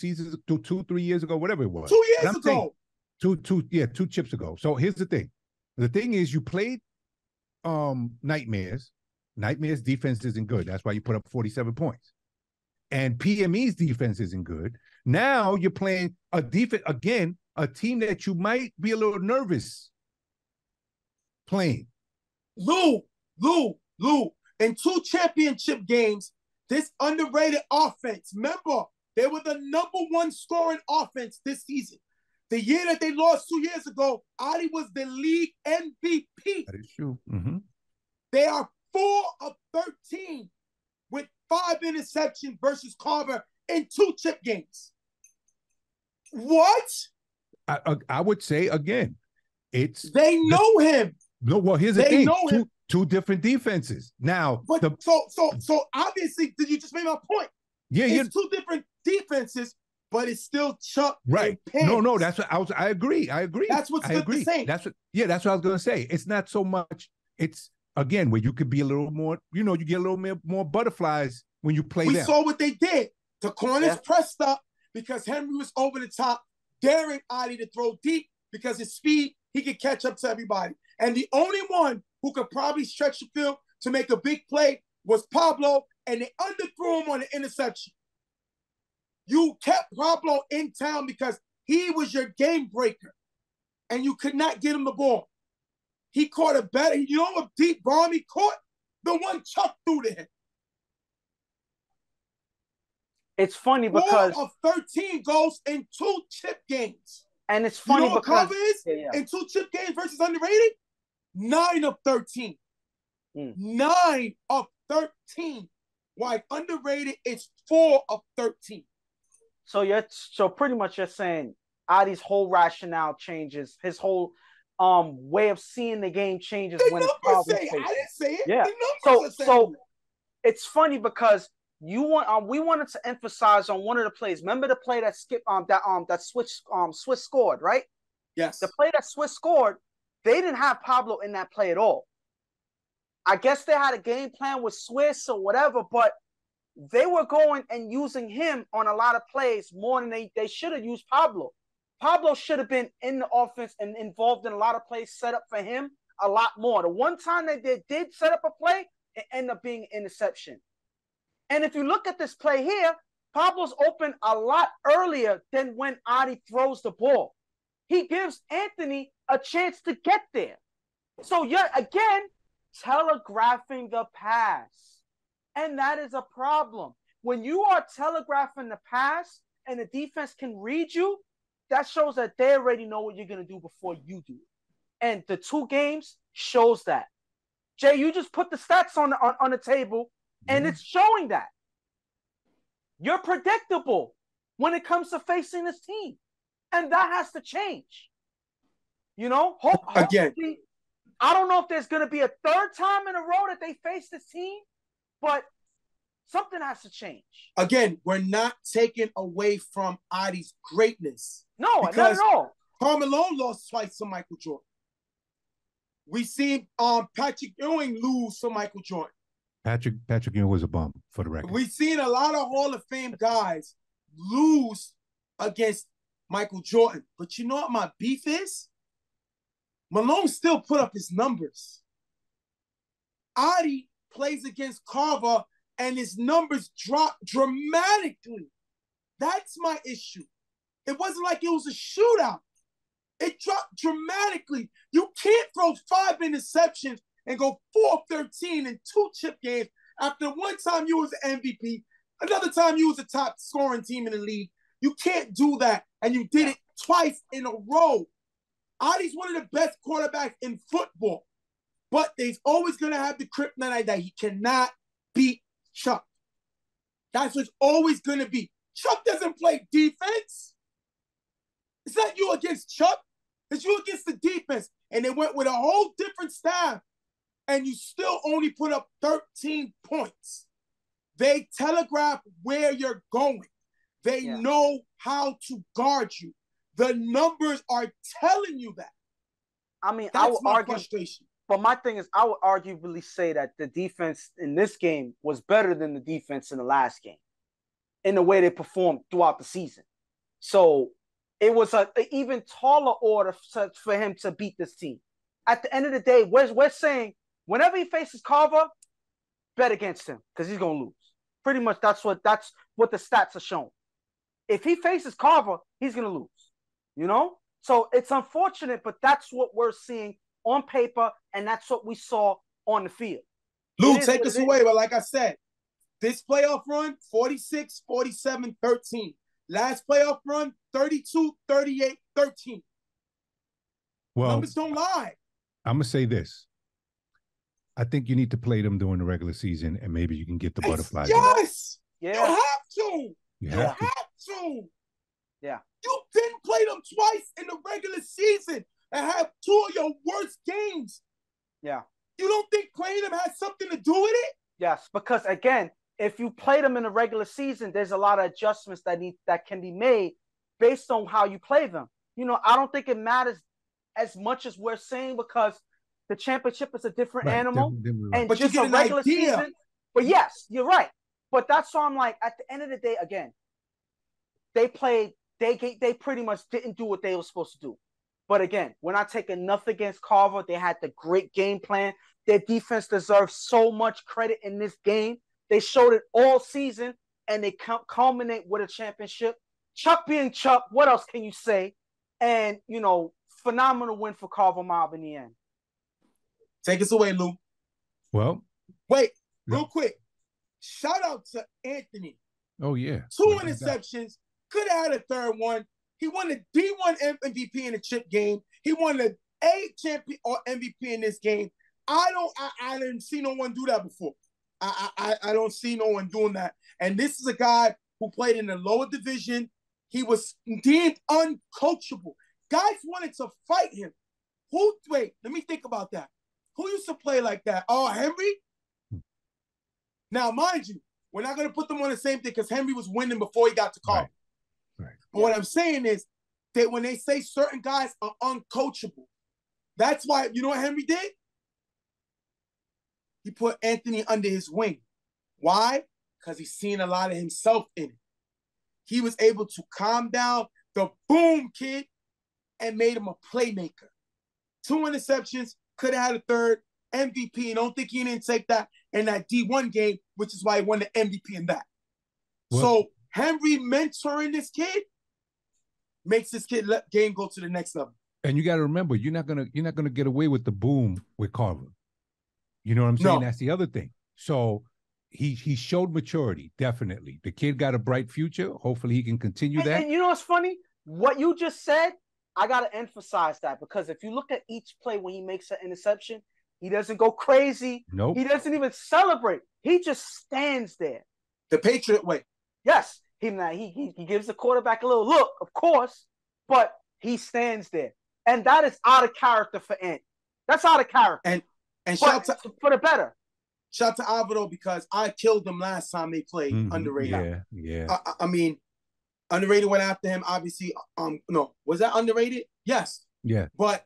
years ago, whatever it was. 2 years ago. Two chips ago. So here's the thing. The thing is, you played Nightmares. Nightmares' defense isn't good. That's why you put up 47 points. And PME's defense isn't good. Now you're playing a defense, again, a team that you might be a little nervous playing. Lou. In 2 championship games, this underrated offense, remember, they were the #1 scoring offense this season. The year that they lost 2 years ago, Adi was the league MVP. That is true. Mm-hmm. They are 4 of 13 with 5 interceptions versus Carver in 2 chip games. What? I would say again, they know him. No, well, here's the thing: two different defenses. Now, but so obviously, did you just make my point? Yeah, it's 2 different defenses, but it's still Chuck. Right? And no, that's what I agree. That's what's the same. That's what I was gonna say. It's not so much. It's again where you could be a little more. You get a little more butterflies when you play. We saw what they did. The corners pressed up because Henry was over the top, daring Adi to throw deep because his speed, he could catch up to everybody. And the only one who could probably stretch the field to make a big play was Pablo, and they underthrew him on the interception. You kept Pablo in town because he was your game breaker, and you could not get him the ball. He caught a better, you know what deep bomb he caught? The one Chuck threw to him. It's funny because 4 of 13 goals in 2 chip games. And it's funny what because Carver is in 2 chip games versus underrated? 9 of 13. 9 of 13. While underrated, it's 4 of 13. So pretty much you're saying Adi's whole rationale changes. His whole way of seeing the game changes when it's Carver. I didn't say it. Yeah. So it's funny because we wanted to emphasize on one of the plays. Remember the play that Swiss scored, right? Yes. The play that Swiss scored, they didn't have Pablo in that play at all. I guess they had a game plan with Swiss or whatever, but they were going and using him on a lot of plays more than they should have used Pablo. Pablo should have been in the offense and involved in a lot of plays set up for him a lot more. The one time that they did set up a play, it ended up being an interception. And if you look at this play here, Pablo's open a lot earlier than when Adi throws the ball. He gives Anthony a chance to get there. So you're, again, telegraphing the pass. And that is a problem. When you are telegraphing the pass and the defense can read you, that shows that they already know what you're going to do before you do. And the 2 games shows that. Jay, you just put the stats on the table, and it's showing that. You're predictable when it comes to facing this team. And that has to change. You know? Again. I don't know if there's going to be a 3rd time in a row that they face this team, but something has to change. Again, we're not taking away from Adi's greatness. No, not at all. Karl Malone lost twice to Michael Jordan. We see Patrick Ewing lose to Michael Jordan. Patrick Ewing was a bum, for the record. We've seen a lot of Hall of Fame guys lose against Michael Jordan. But you know what my beef is? Malone still put up his numbers. Adi plays against Carver and his numbers drop dramatically. That's my issue. It wasn't like it was a shootout. It dropped dramatically. You can't throw 5 interceptions and go 4 of 13 in 2 chip games after one time you was the MVP, another time you was the top scoring team in the league. You can't do that, and you did it twice in a row. Adi's one of the best quarterbacks in football, but there's always going to have the kryptonite that he cannot beat Chuck. That's what's always going to be. Chuck doesn't play defense. It's not you against Chuck. It's you against the defense. And they went with a whole different staff, and you still only put up 13 points. They telegraph where you're going. They know how to guard you. The numbers are telling you that. I mean, that's I would my argue, frustration. But my thing is, I would arguably say that the defense in this game was better than the defense in the last game in the way they performed throughout the season. So it was an even taller order for him to beat this team. At the end of the day, we're saying whenever he faces Carver, bet against him because he's going to lose. Pretty much that's what the stats are showing. If he faces Carver, he's going to lose. You know? So it's unfortunate, but that's what we're seeing on paper, and that's what we saw on the field. Lou, take us away. But like I said, this playoff run, 46, 47, 13. Last playoff run, 32, 38, 13. Well, numbers don't lie. I'm going to say this. I think you need to play them during the regular season, and maybe you can get the butterflies. Yes. Yeah. You have to. You have to. Yeah. You didn't play them twice in the regular season and have two of your worst games. Yeah. You don't think playing them has something to do with it? Yes, because again, if you play them in the regular season, there's a lot of adjustments that can be made based on how you play them. You know, I don't think it matters as much as we're saying because the championship is a different animal. And but just you get a regular idea. season. But yes, you're right. But that's why I'm like, at the end of the day, again, they pretty much didn't do what they were supposed to do. But again, we're not taking nothing against Carver. They had the great game plan. Their defense deserves so much credit in this game. They showed it all season, and they culminate with a championship. Chuck being Chuck, what else can you say? And, you know, phenomenal win for Carver Mob in the end. Take us away, Lou. Well. Wait, real quick. Shout out to Anthony. Oh, yeah. 2 interceptions. Could have had a third one. He won the D1 MVP in the chip game. He won the A champion or MVP in this game. I didn't see no one do that before. I don't see no one doing that. And this is a guy who played in the lower division. He was deemed uncoachable. Guys wanted to fight him. Wait, let me think about that. Who used to play like that? Oh, Henry? Now, mind you, we're not going to put them on the same thing because Henry was winning before he got to Carver. Right. But what I'm saying is that when they say certain guys are uncoachable, that's why, you know what Henry did? He put Anthony under his wing. Why? Because he's seen a lot of himself in it. He was able to calm down the boom kid and made him a playmaker. 2 interceptions, could have had a third, MVP. Don't think he didn't take that in that D1 game, which is why he won the MVP in that. What? So Henry mentoring this kid makes this kid game go to the next level. And you got to remember, you're not gonna get away with the boom with Carver. You know what I'm saying? No. That's the other thing. So he showed maturity, definitely. The kid got a bright future. Hopefully he can continue that. And you know what's funny? What you just said, I got to emphasize that because if you look at each play when he makes an interception, he doesn't go crazy. Nope. He doesn't even celebrate. He just stands there. The Patriot way. Yes. He gives the quarterback a little look, of course, but he stands there. And that is out of character for Ant. That's out of character. And shout out for the better. Shout out to Alvaro because I killed them last time they played underrated. Yeah. I mean, underrated went after him, obviously. No, was that underrated? Yes. Yeah. But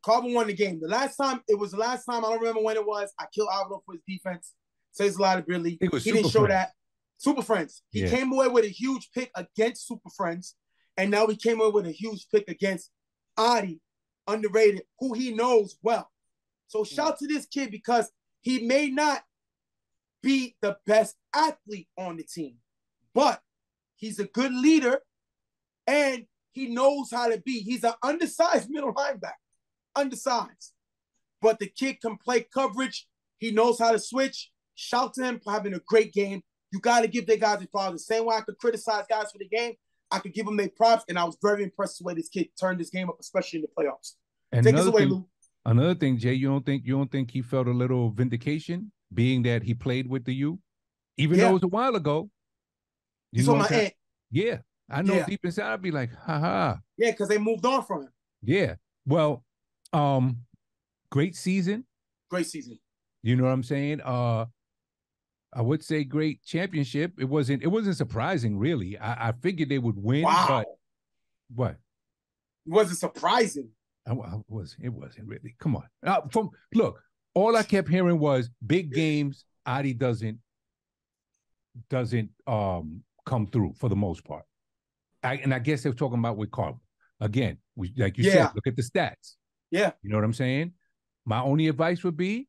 Carver won the game. I don't remember when it was. I killed Alvaro for his defense. Says a lot of Billy. He didn't show that. Super Friends. He came away with a huge pick against Super Friends, and now he came away with a huge pick against Adi, underrated, who he knows well. So shout to this kid because he may not be the best athlete on the team, but he's a good leader, and he knows how to be. He's an undersized middle linebacker, undersized. But the kid can play coverage. He knows how to switch. Shout to him for having a great game. You got to give their guys a flowers. The same way I could criticize guys for the game, I could give them their props, and I was very impressed with the way this kid turned this game up, especially in the playoffs. And take us away, Lou. Another thing, Jay, you don't think he felt a little vindication being that he played with the U, even though it was a while ago. You saw my aunt. Yeah, I know deep inside I'd be like, ha. Yeah, because they moved on from him. Yeah. Well, great season. Great season. You know what I'm saying? I would say great championship. It wasn't surprising, really. I figured they would win. Wow. But what? It wasn't surprising. It wasn't really. Come on. Look, all I kept hearing was big games. Adi doesn't come through for the most part. And I guess they're talking about with Carver. Again, like you said, look at the stats. Yeah. You know what I'm saying? My only advice would be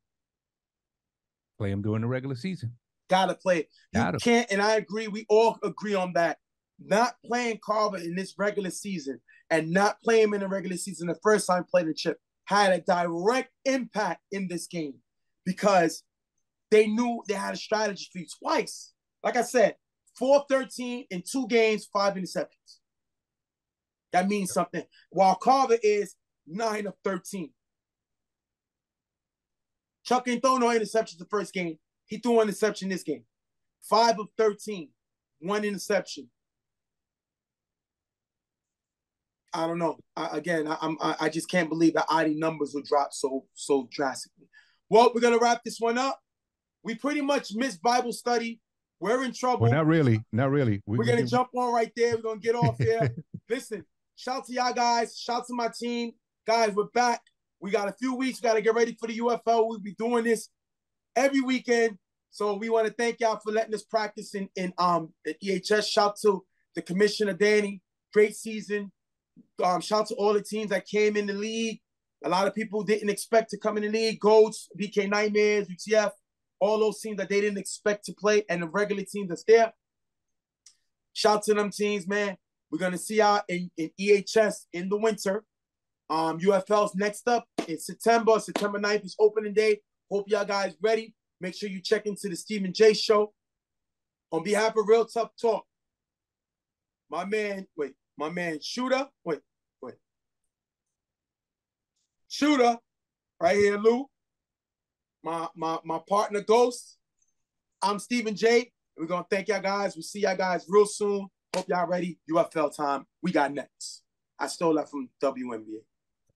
play him during the regular season. Gotta play. You can't, and I agree, we all agree on that. Not playing Carver in this regular season and not playing him in the regular season the first time playing the chip had a direct impact in this game because they knew they had a strategy for you twice. Like I said, 4-13 in 2 games, 5 interceptions. That means something. While Carver is 9 of 13. Chuck ain't throw no interceptions the first game. He threw one interception this game. 5 of 13, 1 interception. I don't know. I just can't believe that ID numbers will drop so drastically. Well, we're gonna wrap this one up. We pretty much missed Bible study. We're in trouble. Well, not really. We're gonna jump on right there. We're gonna get off here. Listen, shout out to y'all guys. Shout out to my team. Guys, we're back. We got a few weeks. We got to get ready for the UFL. We'll be doing this every weekend. So we want to thank y'all for letting us practice in EHS. Shout out to the commissioner, Danny. Great season. Shout out to all the teams that came in the league. A lot of people didn't expect to come in the league. Goats, BK Nightmares, UTF, all those teams that they didn't expect to play, and the regular teams that's there. Shout out to them teams, man. We're going to see y'all in EHS in the winter. UFL's next up in September. September 9th is opening day. Hope y'all guys ready. Make sure you check into the Stephen J Show. On behalf of Real Tough Talk, my man Shooter, Shooter, right here, Lou. My partner Ghost. I'm Stephen J. We're gonna thank y'all guys. We'll see y'all guys real soon. Hope y'all ready. UFL time. We got next. I stole that from WNBA,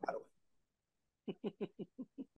by the way.